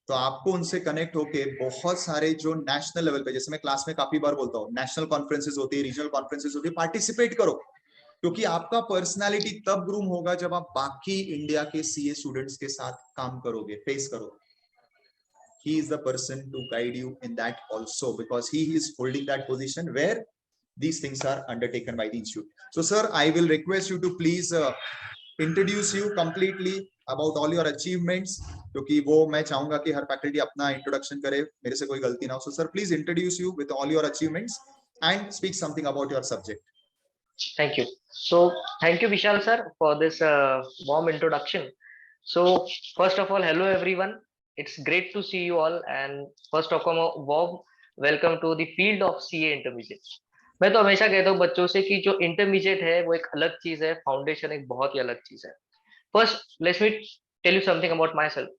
तो आपको उनसे कनेक्ट होके बहुत सारे जो नेशनल लेवल पे, जैसे मैं क्लास में काफी बार बोलता हूँ, नेशनल कॉन्फ्रेंसेस होती है, रीजनल कॉन्फ्रेंसेस होती है, पार्टिसिपेट करो, क्योंकि आपका पर्सनालिटी तब ग्रूम होगा जब आप बाकी इंडिया के सीए स्टूडेंट्स के साथ काम करोगे, फेस करोगे. He is the person to guide you in that also, because he is holding that position where these things are undertaken by the institute. So sir, I will request you to please introduce you completely about all your achievements, क्योंकि वो मैं चाहूंगा कि हर faculty अपना introduction करे, मेरे से कोई गलती ना हो. So sir, please introduce you with all your achievements and speak something about your subject. Thank you. So, thank you, Vishal sir, for this warm introduction. So, first of all, hello everyone. It's great to see you all, and first of all, warm welcome to the field of CA Intermediate. मैं तो हमेशा कहता हूँ बच्चों से कि जो intermediate है वो एक अलग चीज है, फाउंडेशन एक बहुत ही अलग चीज है. First, let me tell you something about myself.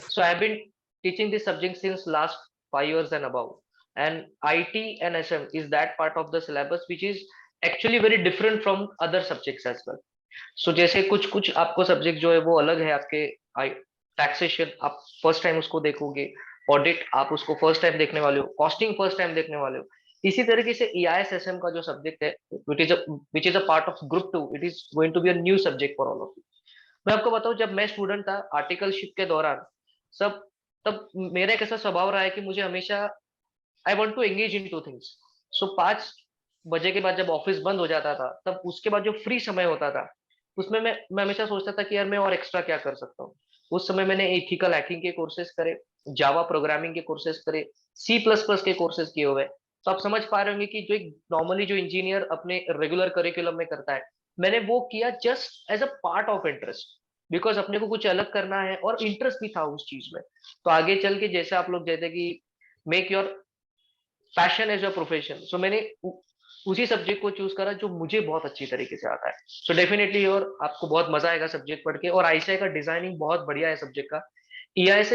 So, I've been teaching this subject since last 5 years and above, and IT and SM is that part of the syllabus which is actually very different from other subjects as well. So, जैसे कुछ आपको subject जो है वो अलग है आपके, taxation आप फर्स्ट टाइम उसको देखोगे, ऑडिट आप उसको फर्स्ट टाइम देखने वाले हो, कॉस्टिंग फर्स्ट टाइम देखने वाले हो. इसी तरीके से EIS-SM का जो सब्जेक्ट है which is a part of group 2, it is going to be a new subject for all of you. मैं आपको बताऊं, जब मैं स्टूडेंट था आर्टिकलशिप के दौरान तब मेरा एक ऐसा स्वभाव रहा है कि मुझे हमेशा I want to engage in two things. So 5 बजे के बाद जब ऑफिस बंद हो जाता था, तब उसके बाद जो फ्री समय होता था उसमें मैं हमेशा सोचता था कि यार मैं और एक्स्ट्रा क्या कर सकता हूँ. उस समय मैंने एथिकल हैकिंग के कोर्सेज करे, जावा प्रोग्रामिंग के कोर्सेज करे, C++ के कोर्सेज किए हुए. तो आप समझ पा रहे होंगे कि जो एक नॉर्मली जो इंजीनियर अपने रेगुलर करिकुलम में करता है, मैंने वो किया just as a part of interest, because अपने को कुछ अलग करना है और इंटरेस्ट भी था उस चीज में. तो आगे चल के जैसे आप लोग कहते हैं कि make your passion as your profession, so मैंने उसी सब्जेक्ट को चूज करा जो मुझे बहुत अच्छी तरीके से आता है. सो डेफिनेटली और आपको बहुत मजा आएगा सब्जेक्ट पढ़ के. और आईसीआई का डिजाइनिंग बहुत बढ़िया है सब्जेक्ट का. EIS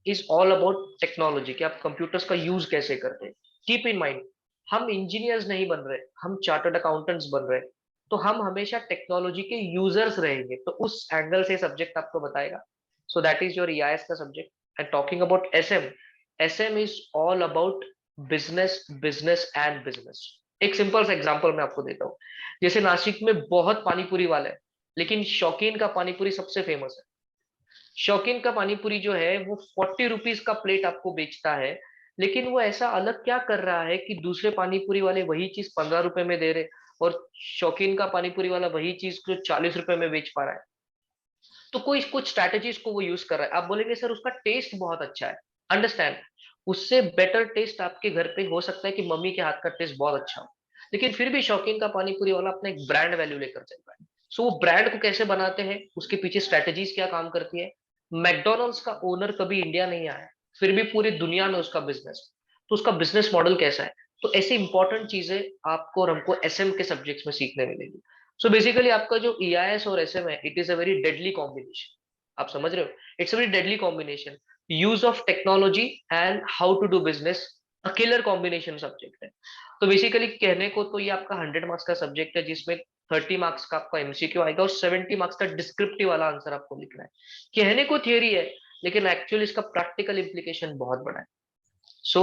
is all about technology, कि आप कंप्यूटर्स का यूज कैसे करते हैं. कीप इन माइंड, हम इंजीनियर्स नहीं बन रहे, हम चार्टर्ड अकाउंटेंट्स बन रहे, तो हम हमेशा टेक्नोलॉजी के यूजर्स रहेंगे. तो उस एंगल से सब्जेक्ट आपको बताएगा. सो दैट इज योर EIS का subject. And talking about SM is all about business and business. एक सिंपल सा एग्जांपल मैं आपको देता हूँ. जैसे नासिक में बहुत पानीपुरी वाला है, लेकिन शौकीन का पानीपुरी सबसे फेमस है. शौकीन का पानीपुरी जो है वो 40 रुपीज का प्लेट आपको बेचता है, लेकिन वो ऐसा अलग क्या कर रहा है कि दूसरे पानीपुरी वाले वही चीज 15 रुपए में दे रहे, और शौकीन का पानीपुरी वाला वही चीज को 40 रुपए में बेच पा रहा है. तो कोई कुछ स्ट्रैटेजीज को वो यूज कर रहा है. आप बोलेंगे सर उसका टेस्ट बहुत अच्छा है. अंडरस्टैंड, उससे बेटर टेस्ट आपके घर पे हो सकता है कि मम्मी के हाथ का टेस्ट बहुत अच्छा हो, लेकिन फिर भी शौकीन का पानीपुरी वाला अपना एक ब्रांड वैल्यू लेकर चल रहा है. सो वो ब्रांड को कैसे बनाते हैं, उसके पीछे स्ट्रैटेजीज क्या काम करती है. मैकडोनल्ड्स का ओनर कभी इंडिया नहीं आया, फिर भी पूरी दुनिया में उसका बिजनेस, तो उसका बिजनेस मॉडल कैसा है. तो ऐसी इंपॉर्टेंट चीजें आपको और हमको SM के सब्जेक्ट्स में सीखने मिलेगी. सो बेसिकली आपका जो EIS और SM है, it is a very deadly combination. आप समझ रहे हो, it's a very deadly combination. Use of technology and how to do business, a killer combination subject है. तो बेसिकली कहने को तो ये आपका 100 मार्क्स का सब्जेक्ट है, जिसमें 30 मार्क्स का आपका MCQ आएगा और 70 मार्क्स का डिस्क्रिप्टिव वाला आंसर आपको लिखना है. कहने को थियरी है, लेकिन एक्चुअली इसका प्रैक्टिकल इम्प्लीकेशन बहुत बड़ा है. सो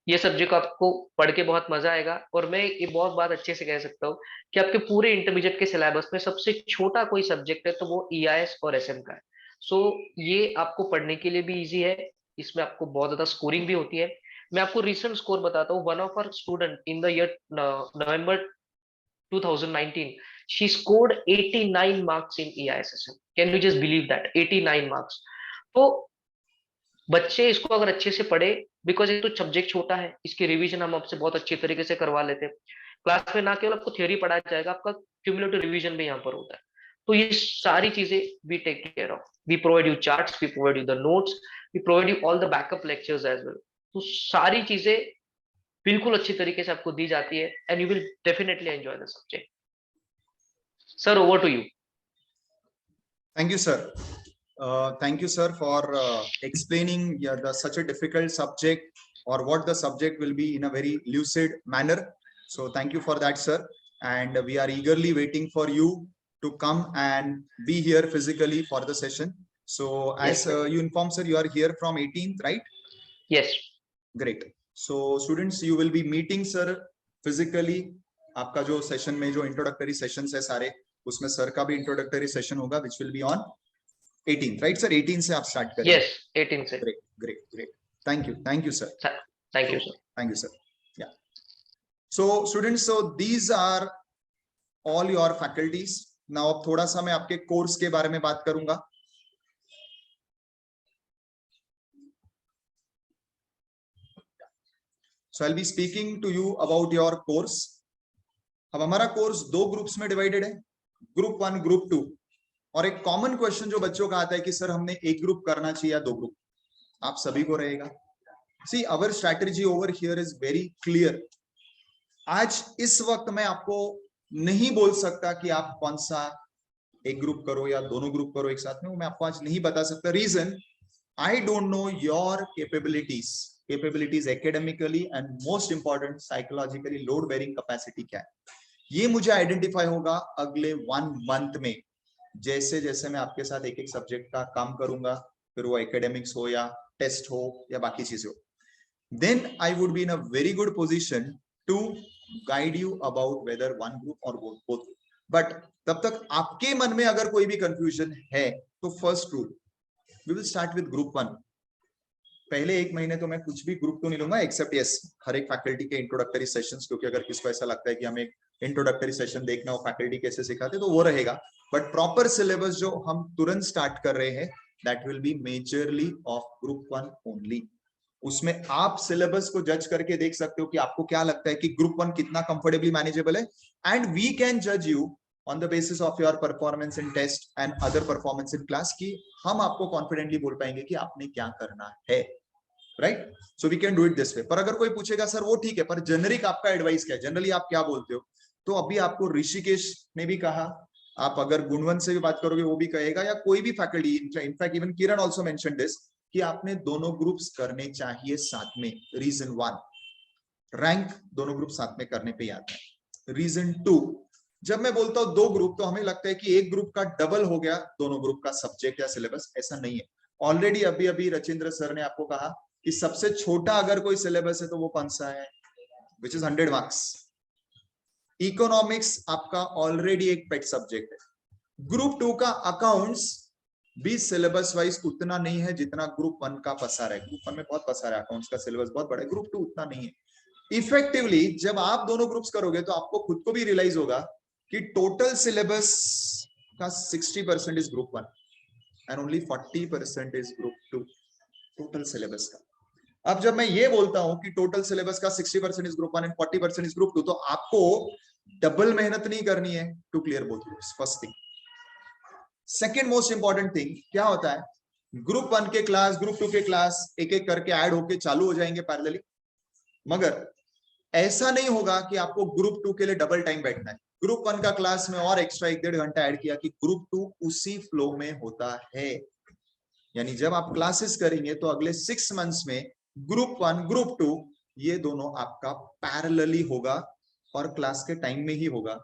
ये सब्जेक्ट आपको पढ़ के बहुत मजा आएगा. और मैं ये बहुत बात अच्छे से कह सकता हूँ कि आपके पूरे इंटरमीडिएट के सिलेबस में सबसे छोटा कोई सब्जेक्ट है तो वो EIS और SM का है. सो ये आपको पढ़ने के लिए भी इजी है, इसमें आपको बहुत ज्यादा स्कोरिंग भी होती है. मैं आपको रिसेंट स्कोर बताता हूँ. One of our student in the year November 2019, she scored 89 marks in EIS-SM. Can you just believe that? 89 marks. तो बच्चे इसको अगर अच्छे से पढ़े, बिकॉज एक तो सब्जेक्ट छोटा है, इसकी रिवीजन हम आपसे बहुत अच्छी तरीके से करवा लेते हैं. क्लास में ना केवल आपको थ्योरी पढ़ाया जाएगा, आपका क्यूमुलेटिव रिवीजन भी यहाँ पर होता है. तो ये सारी चीजें we take care of. We provide you charts, we provide you the notes, we provide you all the backup lectures as well. तो सारी चीजें बिल्कुल अच्छी तरीके से आपको दी जाती है, and you will definitely enjoy the subject. Sir, over to you. Thank you, sir. Thank you, sir, for explaining such a difficult subject, or what the subject will be, in a very lucid manner. So thank you for that, sir. And we are eagerly waiting for you to come and be here physically for the session. So Yes, as sir. you informed, sir, you are here from 18th, right? Yes. Great. So students, you will be meeting sir physically. आपका जो session में जो introductory sessions है सारे, उसमें sir का भी introductory session होगा, which will be on 18th, right sir? 18 से आप स्टार्ट करेंगे. Yes. 18 से. Great. Thank you sir. Thank you, sir. Thank you sir. Yeah. So students, so these are all your faculties. Now अब थोड़ा सा मैं आपके कोर्स के बारे में बात करूंगा. So I'll be speaking to you about your course. अब हमारा कोर्स 2 ग्रुप्स में डिवाइडेड है, ग्रुप 1, ग्रुप 2. और एक कॉमन क्वेश्चन जो बच्चों का आता है कि सर हमने एक ग्रुप करना चाहिए या 2 ग्रुप, आप सभी को रहेगा. See, our strategy over here is very clear. आज इस वक्त मैं आपको नहीं बोल सकता कि आप कौन सा एक ग्रुप करो या दोनों ग्रुप करो एक साथ में, वो मैं आपको आज नहीं बता सकता. Reason, I don't know your capabilities academically and most important psychologically load bearing capacity क्या है. ये मुझे आइडेंटिफाई होगा अगले 1 मंथ में, जैसे जैसे मैं आपके साथ एक एक सब्जेक्ट का काम करूंगा, फिर वो एकेडमिक्स हो या टेस्ट हो या बाकी चीजें हो. Then I would be in a very good position to guide you about whether one group or both. But तब तक आपके मन में अगर कोई भी कंफ्यूजन है तो first rule, we will start with group 1. पहले 1 महीने तो मैं कुछ भी ग्रुप 2 नहीं लूंगा, एक्सेप्ट यस हर एक फैकल्टी के इंट्रोडक्टरी सेशंस, क्योंकि अगर किसको ऐसा लगता है कि हमें इंट्रोडक्टरी सेशन देखना हो फैकल्टी कैसे सिखाते तो वो रहेगा. बट प्रॉपर सिलेबस जो हम तुरंत स्टार्ट कर रहे हैं, that will be majorly of group 1 only. उसमें आप सिलेबस को जज करके देख सकते हो कि आपको क्या लगता है कि ग्रुप 1 कितना कंफर्टेबली मैनेजेबल है, एंड वी कैन जज you on the basis of your performance in test and other performance in class, कि हम आपको कॉन्फिडेंटली बोल पाएंगे कि आपने क्या करना है, right? So we can do it this way. पर अगर कोई पूछेगा सर वो ठीक है, पर जेनरिक आपका एडवाइस क्या है, जनरली आप क्या बोलते हो, तो अभी आपको ऋषिकेश ने भी कहा, आप अगर गुणवंत से भी बात करोगे वो भी कहेगा, या कोई भी faculty, in fact even Kiran also mentioned this, कि आपने दोनों ग्रुप्स करने चाहिए साथ में. रीजन 1, रैंक दोनों ग्रुप साथ में करने पे ही आता है. रीजन 2, जब मैं बोलता हूं 2 ग्रुप तो हमें लगता है कि एक ग्रुप का डबल हो गया दोनों ग्रुप का सब्जेक्ट या सिलेबस. ऐसा नहीं है. ऑलरेडी अभी रचिंद्र सर ने आपको कहा कि सबसे छोटा अगर कोई सिलेबस है तो वो कौन सा है, विच इज 100 मार्क्स. इकोनॉमिक्स आपका ऑलरेडी एक पेट सब्जेक्ट है. ग्रुप 2 का अकाउंट्स भी सिलेबस वाइज उतना नहीं है जितना ग्रुप 1 का पसार है. ग्रुप 1 में बहुत पसार है, अकाउंट्स का सिलेबस बहुत बड़ा है, ग्रुप 2 उतना नहीं है. इफेक्टिवली जब आप दोनों ग्रुप्स करोगे तो आपको खुद को भी रियलाइज होगा कि टोटल सिलेबस का 60% is group 1 and only 40% is group 2 total syllabus का. अब जब मैं ये बोलता हूं कि टोटल सिलेबस का 60% is group 1 and 40% is group 2, तो आपको डबल मेहनत नहीं करनी है to clear both groups. First thing. Second most important thing क्या होता है, ग्रुप 1 के क्लास ग्रुप 2 के क्लास एक एक करके ऐड होके चालू हो जाएंगे पैरेलली, मगर ऐसा नहीं होगा कि आपको ग्रुप 2 के लिए डबल टाइम बैठना है. ग्रुप 1 का क्लास में और एक्स्ट्रा 1-1.5 घंटा ऐड किया कि ग्रुप 2 उसी फ्लो में होता है. यानी जब आप क्लासेस करेंगे तो अगले 6 मंथ्स में ग्रुप 1 ग्रुप 2 ये दोनों आपका पैरेलली होगा और क्लास के टाइम में ही होगा,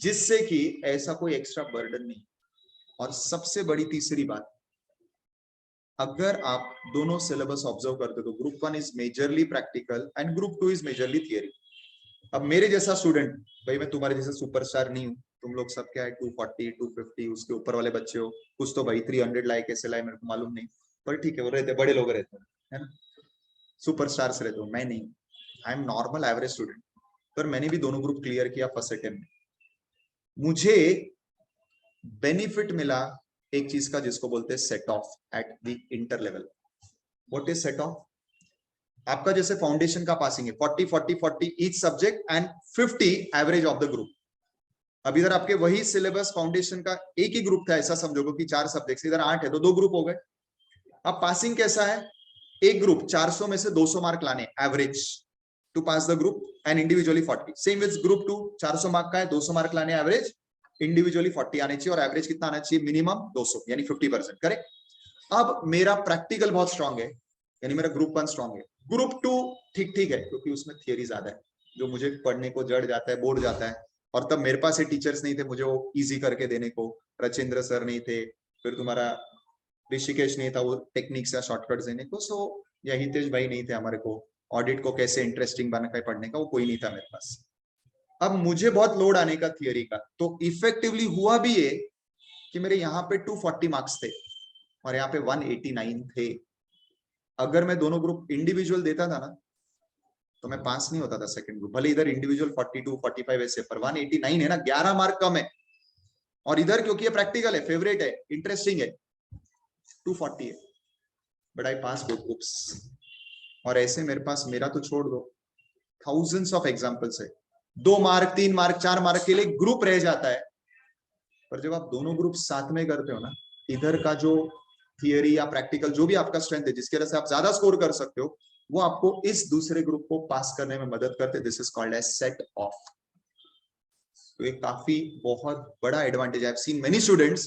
जिससे कि ऐसा कोई एक्स्ट्रा बर्डन नहीं. और सबसे बड़ी तीसरी बात, अगर आप दोनों सिलेबस ऑब्जर्व करते हो तो group 1 is majorly practical and group 2 is majorly theory. अब मेरे जैसा स्टूडेंट, भाई मैं तुम्हारे जैसा सुपरस्टार नहीं हूं, तुम लोग सब क्या है 240 250 उसके ऊपर वाले बच्चे हो, कुछ तो भाई 300 लाए कैसे लाए मेरे को मालूम नहीं, पर ठीक है वो रहते बड़े लोग रहते हैं ना, सुपरस्टार्स रहते हो. मैं नहीं, I am normal average student. पर मैंने भी दोनों ग्रुप क्लियर किया फर्स्ट अटेम्प्ट में. मुझे बेनिफिट मिला एक चीज का जिसको बोलते हैं set of at the inter level. What is set of? आपका जैसे फाउंडेशन का पासिंग है 40 40 40 each subject and 50 average of the group. अब इधर आपके वही सिलेबस फाउंडेशन का एक ही ग्रुप था, ऐसा समझोगे कि 4 सब्जेक्ट, इधर 8 है तो 2 ग्रुप हो गए. अब पासिंग कैसा है, एक ग्रुप 400 में से 200 मार्क लाने average to pass the group and individually 40. Same with group 2 400 mark का है, 200 मार्क लाने एवरेज, इंडिविजुअली 40 आने चाहिए और एवरेज कितना आना चाहिए, मिनिमम 200 यानी 50%. करेक्ट. अब मेरा प्रैक्टिकल बहुत स्ट्रांग है, यानी मेरा ग्रुप 1 स्ट्रांग है. ग्रुप 2 ठीक ठीक है क्योंकि उसमें थियरी ज्यादा है, जो मुझे पढ़ने को जड़ जाता है, बोर्ड जाता है. और तब मेरे पास टीचर्स नहीं थे मुझे वो इजी करके देने को, रचिंद्र सर नहीं थे, फिर तुम्हारा ऋषिकेश नहीं था वो टेक्निक्स या शॉर्टकट देने को, सो या हितेश भाई नहीं थे हमारे को ऑडिट को कैसे इंटरेस्टिंग बना के पढ़ने का, वो कोई नहीं था मेरे पास। अब मुझे बहुत लोड आने का थियरी का, तो इफेक्टिवली हुआ भी ये कि मेरे यहाँ पे 240 मार्क्स थे और यहाँ पे 189 थे। अगर मैं दोनों ग्रुप इंडिविजुअल देता था ना तो मैं पास नहीं होता था सेकंड ग्रुप, भले इधर इंडिविजुअल 42 45 ऐसे, पर 189 है ना, 11 मार्क कम है। और इधर क्योंकि ये प्रैक्टिकल है, फेवरेट है, इंटरेस्टिंग है, 240 है, but I pass both groups. और ऐसे मेरे पास, मेरा तो छोड़ दो, थाउजेंड्स ऑफ एग्जांपल्स है। 2 मार्क 3 मार्क 4 मार्क के लिए ग्रुप रह जाता है, पर जब आप दोनों ग्रुप साथ में करते हो ना, इधर का जो थियरी या प्रैक्टिकल जो भी आपका स्ट्रेंथ है, जिसकी वजह से आप ज्यादा स्कोर कर सकते हो, वो आपको इस दूसरे ग्रुप को पास करने में मदद करते। This is called as set off. तो ये काफी बहुत बड़ा एडवांटेज है। I have seen many students,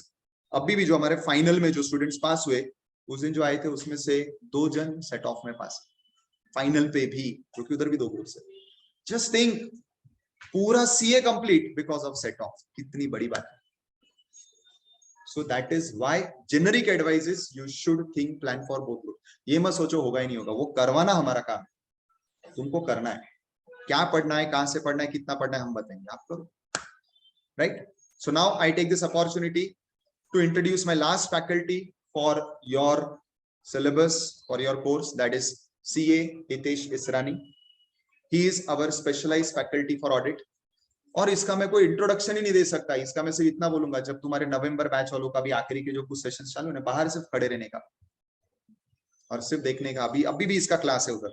अभी भी जो हमारे फाइनल में जो स्टूडेंट्स पास हुए उस दिन जो आए थे, उसमें से 2 जन सेट ऑफ में पास, फाइनल पे भी, क्योंकि उधर भी 2 ग्रुप है। जस्ट थिंक, पूरा CA complete because of set of. कितनी बड़ी बात है। So that is why generic advice is you should think plan for both group। ये मत सोचो होगा ही नहीं होगा, वो करवाना हमारा काम है, तुमको करना है। क्या पढ़ना है, कहां से पढ़ना है, कितना पढ़ना है, हम बताएंगे, आप करो, right. So now I take this opportunity to introduce my last faculty for your syllabus, for your course, that is CA Hitesh Israni। He is our specialized faculty for audit। और इसका मैं कोई इंट्रोडक्शन ही नहीं दे सकता, इसका मैं सिर्फ इतना बोलूंगा, जब तुम्हारे नवंबर बैच वालों का भी आखिरी के जो कुछ सेशन चालू है, बाहर सिर्फ खड़े रहने का और सिर्फ देखने का। अभी भी इसका क्लास है उधर,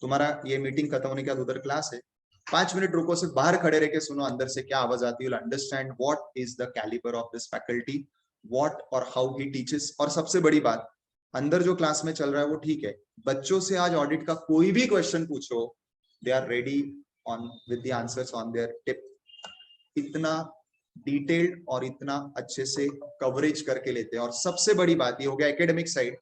तुम्हारा ये मीटिंग खत्म होने के बाद उधर क्लास है, 5 मिनट रुको, सिर्फ बाहर खड़े रह के सुनो अंदर से क्या आवाज आती है। You will understand what is the calibre of this faculty, what और हाउ ही टीचेस। और सबसे बड़ी बात, अंदर जो क्लास में चल रहा है वो ठीक है, बच्चों से आज ऑडिट का कोई भी क्वेश्चन पूछो, they are ready on with the answers on their tip. इतना डिटेल्ड और इतना अच्छे से कवरेज करके लेते हैं। और सबसे बड़ी बात ये हो गया एकेडमिक साइड।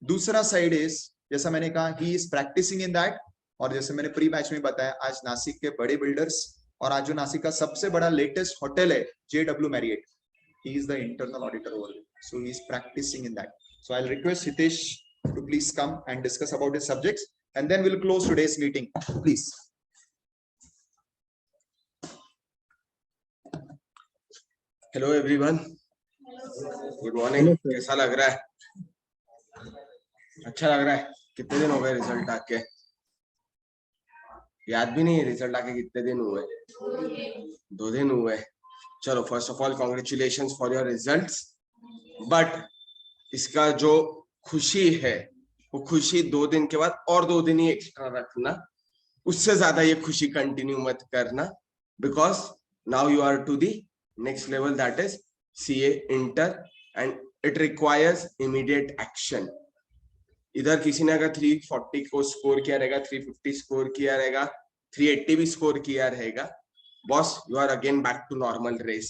दूसरा साइड इज, जैसा मैंने कहा, he is practising in that. और जैसे मैंने प्री बैच में बताया, आज नासिक के बड़े बिल्डर्स और आज जो नासिक का सबसे बड़ा लेटेस्ट होटल है JW Marriott, he is the internal auditor over there, so he is practicing in that। So I'll request Hitesh to please come and discuss about his subjects, and then we'll close today's meeting, please। Hello everyone, good morning. कैसा लग रहा है? अच्छा लग रहा है? कितने दिन हो गए रिजल्ट आके? याद भी नहीं है रिजल्ट आके कितने दिन हुए? 2 दिन हुए। चलो, first of all congratulations for your results. But इसका जो खुशी है वो खुशी 2 दिन के बाद और 2 दिन ही एक्स्ट्रा रखना, उससे ज्यादा ये खुशी कंटिन्यू मत करना, because now you are to the next level, that is CA Inter, and it requires immediate action। इधर किसी ने अगर 340 को स्कोर किया रहेगा, 350 स्कोर किया रहेगा, 380 भी स्कोर किया रहेगा, boss you are again back to normal race.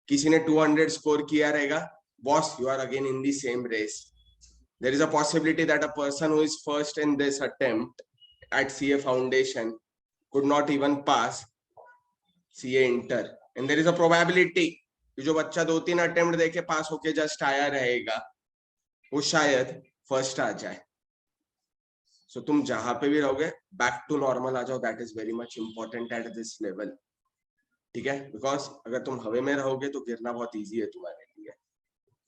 किसी ने 200 स्कोर किया रहेगा, boss you are again in the same race. There is a possibility that a person who is first in this attempt at CA Foundation could not even pass CA Inter, and there is a probability कि जो बच्चा 2-3 attempt देके पास होके just आया रहेगा, वो शायद first आ जाए। सो तुम जहां पे भी रहोगे, बैक टू नॉर्मल आ जाओ। That is very much important at this level, ठीक है? बिकॉज अगर तुम हवा में रहोगे तो गिरना बहुत ईजी है तुम्हारे लिए।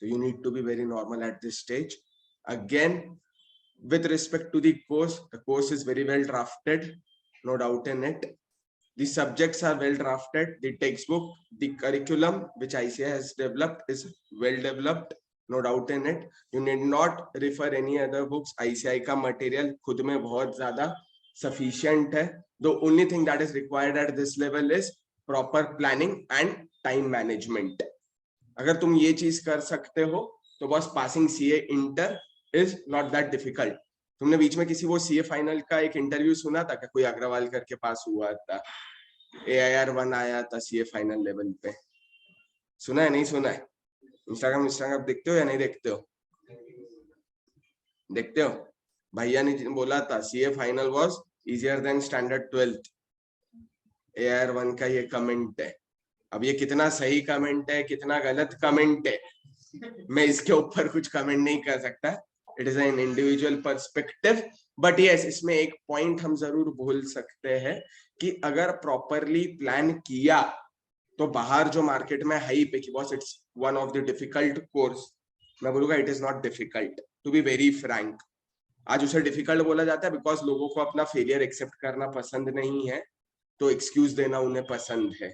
तो you need to be very normal at this stage. Again, with respect to the course is very well drafted, no doubt in it। The subjects are well drafted, the textbook, the curriculum which ICI has developed is well developed, no doubt in it। You need not refer any other books। ICI का material खुद में बहुत ज्यादा sufficient है। The only thing that is required at this level is proper planning and time management। अगर तुम ये चीज कर सकते हो तो बस passing CA Inter is not that difficult। तुमने बीच में किसी वो CA फाइनल का एक इंटरव्यू सुना था क्या? कोई अग्रवाल करके पास हुआ था, AIR 1 आया था CA फाइनल लेवल पे, सुना है? नहीं सुना है? इंस्टाग्राम देखते हो या नहीं देखते हो? देखते हो? भैया ने बोला था CA final was easier than standard 12th। AIR 1 का ये कमेंट है। अब ये कितना सही कमेंट है, कितना गलत कमेंट है, मैं इसके ऊपर कुछ कमेंट नहीं कर सकता, it is an individual perspective. But yes, इसमें एक पॉइंट हम जरूर भूल सकते हैं कि अगर प्रॉपरली प्लान किया तो बाहर जो मार्केट में हाइप है कि boss it's one of the difficult course, मैं बोलूंगा it is not difficult, to be very frank. आज उसे डिफिकल्ट बोला जाता है बिकॉज लोगों को अपना फेलियर एक्सेप्ट करना पसंद नहीं है, तो एक्सक्यूज देना उन्हें पसंद है।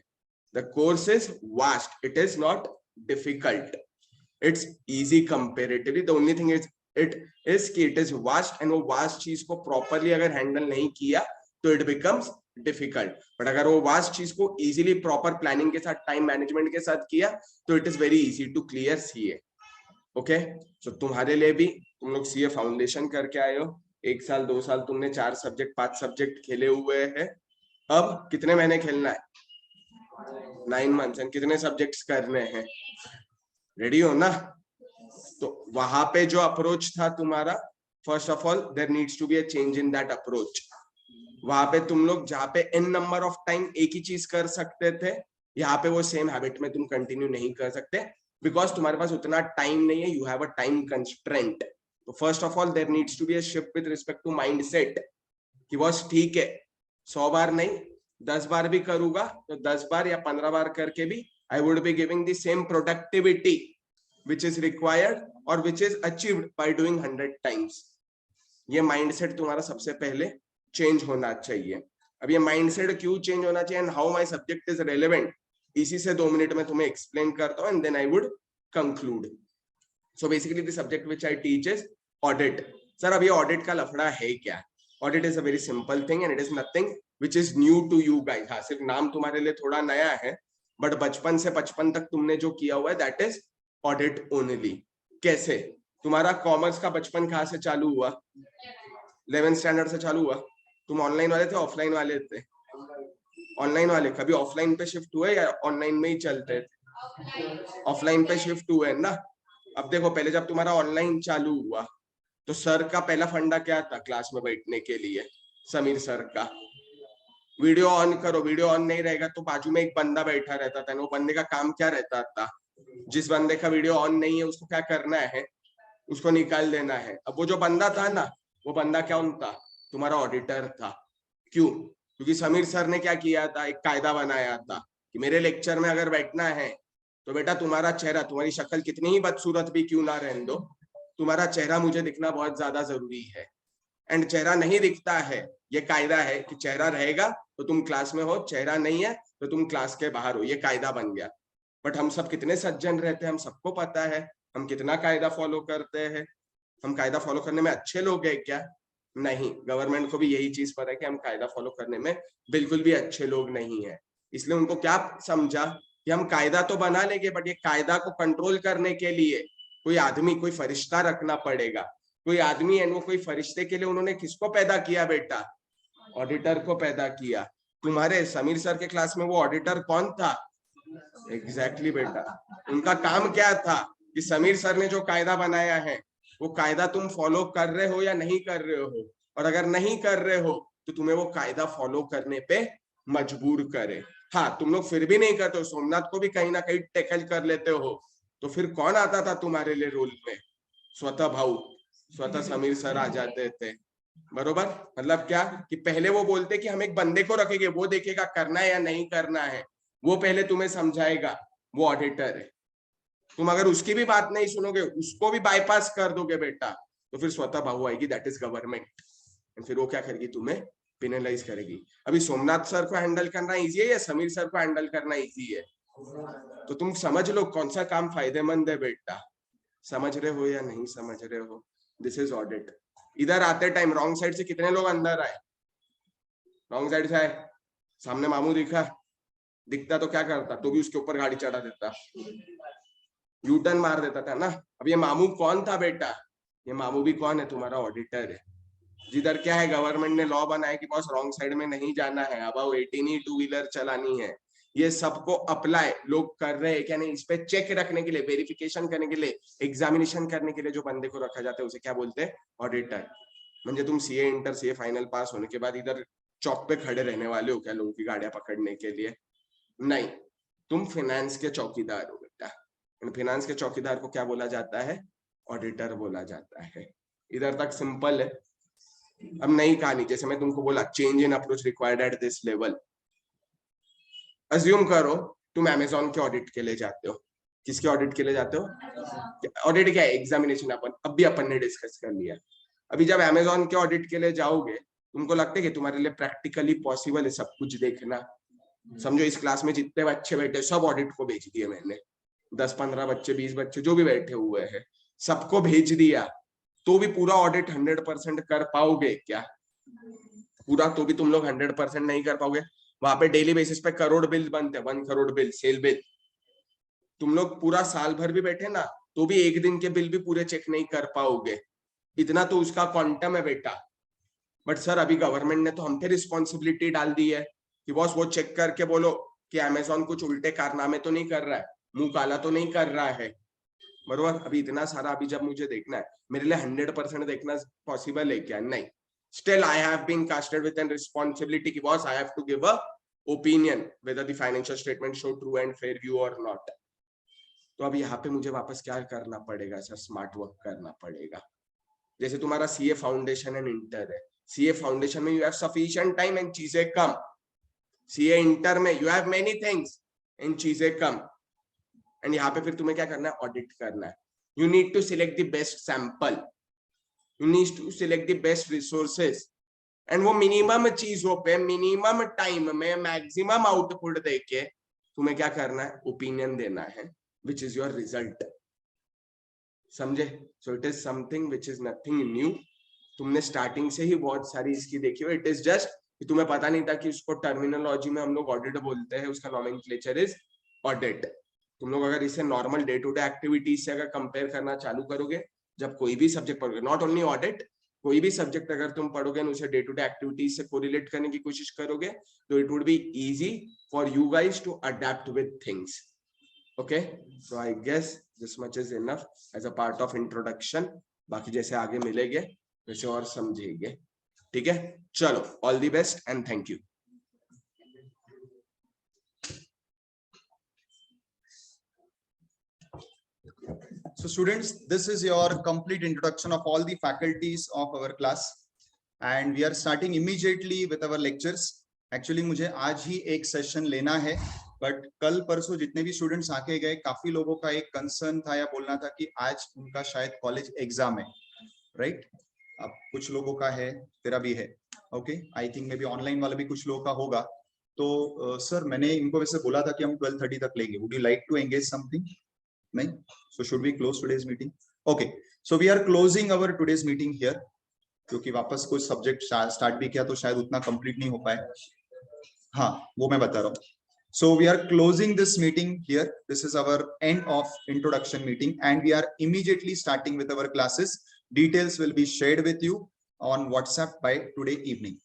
The course is vast, it is not difficult, it's easy comparatively. The only thing is it is vast, and वो वास्ट चीज को प्रॉपरली अगर हैंडल नहीं किया तो इट बिकम्स डिफिकल्ट। बट अगर वो वास्ट चीज को इजीली प्रॉपर प्लानिंग के साथ, टाइम मैनेजमेंट के साथ किया तो it is very easy to clear CA. Okay, so तुम्हारे लिए भी, तुम लोग सीए फाउंडेशन करके आए हो, 1 साल 2 साल तुमने 4 सब्जेक्ट 5 सब्जेक्ट खेले हुए हैं, अब कितने महीने खेलना है? 9 मंथ्स, एंड कितने सब्जेक्ट्स करने हैं? रेडी हो ना? तो वहां पे जो अप्रोच था तुम्हारा, first of all there needs to be a change in that approach. वहां पे तुम लोग जहाँ पे n नंबर ऑफ टाइम एक ही चीज कर सकते थे, यहाँ पे वो सेम हैबिट में तुम कंटिन्यू नहीं कर सकते बिकॉज तुम्हारे पास उतना टाइम नहीं है, you have a time constraint. तो first of all there needs to be a shift with respect to mindset कि बस ठीक है 100 बार नहीं 10 बार भी करूंगा तो 10 बार या 15 बार करके भी I would be giving the same productivity which is required or which is achieved by doing 100 times। ये माइंडसेट तुम्हारा सबसे पहले चेंज होना चाहिए। अब ये माइंडसेट क्यों चेंज होना चाहिए and how my subject is relevant, इसी से 2 मिनट में तुम्हें एक्सप्लेन करता हूं and then I would conclude. So basically the subject which I teach is audit. Sir अब ये ऑडिट का लफड़ा है क्या? Audit is a very simple thing and it is nothing which is new to you guys. हाँ, सिर्फ नाम तुम्हारे लिए थोड़ा नया है, बट बचपन से 55 तक तुमने जो किया हुआ है दैट इज ऑडिट ओनली। कैसे? तुम्हारा कॉमर्स का बचपन कहाँ से चालू हुआ? 11th स्टैंडर्ड से चालू हुआ। तुम ऑनलाइन वाले थे ऑफलाइन वाले थे? ऑनलाइन वाले। कभी ऑफलाइन पे शिफ्ट हुए या ऑनलाइन में ही चलते थे? ऑफलाइन पे शिफ्ट हुए ना। अब देखो, पहले जब तुम्हारा ऑनलाइन चालू हुआ तो सर का पहला फंडा क्या था क्लास में बैठने के लिए? समीर सर का वीडियो ऑन करो, वीडियो ऑन नहीं रहेगा तो बाजू में एक बंदा बैठा रहता था, वो बंदे का काम क्या रहता था? जिस बंदे का वीडियो ऑन नहीं है उसको क्या करना है? उसको निकाल देना है। अब वो जो बंदा था ना, वो बंदा कौन था? तुम्हारा ऑडिटर था। क्यों? क्योंकि समीर सर ने क्या किया था, एक कायदा बनाया था कि मेरे लेक्चर में अगर बैठना है तो बेटा तुम्हारा चेहरा, तुम्हारी शक्ल कितनी ही बदसूरत भी क्यों ना रहने दो, तुम्हारा चेहरा मुझे दिखना बहुत ज्यादा जरूरी है। एंड चेहरा नहीं दिखता है, ये कायदा है कि चेहरा रहेगा तो तुम क्लास में हो, चेहरा नहीं है तो तुम क्लास के बाहर हो, ये कायदा बन गया। बट हम सब कितने सज्जन रहते हैं, हम सबको पता है हम कितना कायदा फॉलो करते हैं। हम कायदा फॉलो करने में अच्छे लोग हैं क्या? नहीं। गवर्नमेंट को भी यही चीज पता है कि हम कायदा फॉलो करने में बिल्कुल भी अच्छे लोग नहीं है। इसलिए उनको क्या समझा कि हम कायदा तो बना लेंगे बट ये कायदा को कंट्रोल करने के लिए कोई आदमी, कोई फरिश्ता रखना पड़ेगा। कोई आदमी एंड वो कोई फरिश्ते के लिए उन्होंने किसको पैदा किया बेटा? ऑडिटर को पैदा किया। तुम्हारे समीर सर के क्लास में वो ऑडिटर कौन था? एग्जैक्टली बेटा, उनका काम क्या था कि समीर सर ने जो कायदा बनाया है वो कायदा तुम फॉलो कर रहे हो या नहीं कर रहे हो, और अगर नहीं कर रहे हो तो तुम्हें वो कायदा फॉलो करने पे मजबूर करे। हाँ, तुम लोग फिर भी नहीं करते हो, सोमनाथ को भी कहीं ना कहीं टैकल कर लेते हो, तो फिर कौन आता था तुम्हारे लिए रोल में? स्वतः भाऊ, स्वतः समीर सर आ जाते थे। बरोबर? मतलब क्या कि पहले वो बोलते कि हम एक बंदे को रखेंगे, वो देखेगा करना है या नहीं करना है, वो पहले तुम्हें समझाएगा, वो ऑडिटर है। तुम अगर उसकी भी बात नहीं सुनोगे, उसको भी बाईपास कर दोगे बेटा, तो फिर स्वतः भाव आएगी, दैट इज गवर्नमेंट। फिर वो क्या करेगी? तुम्हें पेनलाइज करेगी। अभी सोमनाथ सर को हैंडल करना इजी है या समीर सर को हैंडल करना इजी है? तो तुम समझ लो कौन सा काम फायदेमंद है बेटा। समझ रहे हो या नहीं समझ रहे हो? This is audit. इधर आते टाइम रॉन्ग साइड से कितने लोग अंदर आए? रॉन्ग साइड से आए। सामने मामू दिखता तो क्या करता? तो भी उसके ऊपर गाड़ी चढ़ा देता, यू टर्न मार देता था ना। अब ये मामू कौन था बेटा? ये मामू भी कौन है? तुम्हारा ऑडिटर है। जिधर क्या है, गवर्नमेंट ने लॉ बनाया कि बॉस रॉन्ग साइड में नहीं जाना है, अबाउ 18 ही 2 व्हीलर चलानी है। ये सबको अप्लाई लोग कर रहे हैं क्या नहीं, इस पे चेक रखने के लिए, वेरिफिकेशन करने के लिए, एग्जामिनेशन करने के लिए जो बंदे को रखा जाता है उसे क्या बोलते हैं? ऑडिटर। म्हणजे तुम सीए इंटर सीए फाइनल पास होने के बाद इधर चौक पे खड़े रहने वाले हो क्या लोगों की गाड़ियां पकड़ने के लिए? नहीं, तुम फाइनेंस के चौकीदार हो बेटा। फाइनेंस के चौकीदार को क्या बोला जाता है? ऑडिटर बोला जाता है। इधर तक सिंपल है। अब नई कहानी, जैसे मैं तुमको बोला change in approach required at this level. Assume करो तुम अमेजोन के ऑडिट के लिए जाते हो। किसके ऑडिट के लिए जाते हो? ऑडिट क्या है? एग्जामिनेशन। अपन ने डिस्कस कर लिया। अभी जब अमेजोन के ऑडिट के लिए जाओगे, तुमको लगता है कि तुम्हारे लिए प्रैक्टिकली पॉसिबल है सब कुछ देखना? समझो इस क्लास में जितने बच्चे बैठे सब ऑडिट को भेज दिए मैंने, 10-15 बच्चे 20 बच्चे जो भी बैठे हुए हैं सबको भेज दिया, तो भी पूरा ऑडिट 100% कर पाओगे क्या? पूरा तो भी तुम लोग 100% नहीं कर पाओगे। वहां पे डेली बेसिस पे करोड़ बिल बनते हैं, 1 करोड़ बिल, सेल बिल। तुम लोग पूरा साल भर भी बैठे ना तो भी एक दिन के बिल भी पूरे चेक नहीं कर पाओगे। इतना तो उसका क्वांटम है बेटा। बट सर अभी गवर्नमेंट ने तो हम पे रिस्पॉन्सिबिलिटी डाल दी है कि बॉस वो चेक करके बोलो कि अमेजोन कुछ उल्टे कारनामे तो नहीं कर रहा है, मुंह काला तो नहीं कर रहा है, बरोबर? अभी इतना सारा अभी जब मुझे देखना है, मेरे लिए 100% देखना पॉसिबल है क्या? नहीं। Still I have been casted with an responsibility कि boss I have to give a opinion whether the financial statement show true and fair view or not। तो अब यहाँ पे मुझे वापस क्या करना पड़ेगा सर? स्मार्ट वर्क करना पड़ेगा। जैसे तुम्हारा सीए फाउंडेशन एंड इंटर है, सीए फाउंडेशन में you have sufficient time and चीजें कम। सीए इंटर में you have many things and चीजें कम। एंड यहाँ पे फिर तुम्हें क्या करना है? ऑडिट करना है। You need to select the best sample, you need to select the best resources, and वो मिनिमम चीजों पे मिनिमम टाइम में मैक्सिमम आउटपुट देके तुम्हें क्या करना है? ओपिनियन देना है, which is your result। समझे? so it is something which is nothing new। तुमने स्टार्टिंग से ही बहुत सारी इसकी देखी हो। इट इज जस्ट कि तुम्हें पता नहीं था कि उसको टर्मिनोलॉजी में हम लोग ऑडिट बोलते हैं, उसका नॉमेनक्लेचर इज ऑडिट। तुम लोग अगर इसे normal day to day activities से अगर कंपेयर करना चालू करोगे, जब कोई भी सब्जेक्ट पढ़ोगे, नॉट ओनली ऑडिट, कोई भी सब्जेक्ट अगर तुम पढ़ोगे और उसे डे टू डे एक्टिविटीज से कोरिलेट करने की कोशिश करोगे, तो it would be easy for you guys to adapt with things. Okay, so I guess this much is enough as a part of introduction. बाकी जैसे आगे मिलेंगे वैसे और समझेंगे, ठीक है? चलो, all the best and thank you. So students, this is your complete introduction of all the faculties of our class, and we are starting immediately with our lectures। Actually मुझे आज ही एक सेशन लेना है, बट कल परसों जितने भी students आके गए, काफी लोगों का एक कंसर्न था या बोलना था कि आज उनका शायद कॉलेज एग्जाम है, राइट? अब कुछ लोगों का है, तेरा भी है, okay? I think may be online वाला भी कुछ लोगों का होगा। तो सर मैंने इनको वैसे बोला था कि हम 12:30 तक लेंगे। Would you like to engage something? नहीं? So should we close today's meeting? Okay, so we are closing our today's meeting here, क्योंकि वापस कोई सब्जेक्ट स्टार्ट भी किया तो शायद उतना कंप्लीट नहीं हो पाए। हाँ, वो मैं बता रहा हूँ। So we are closing this meeting here. This is our end of introduction meeting, and we are immediately starting with our classes. Details will be shared with you on WhatsApp by today evening.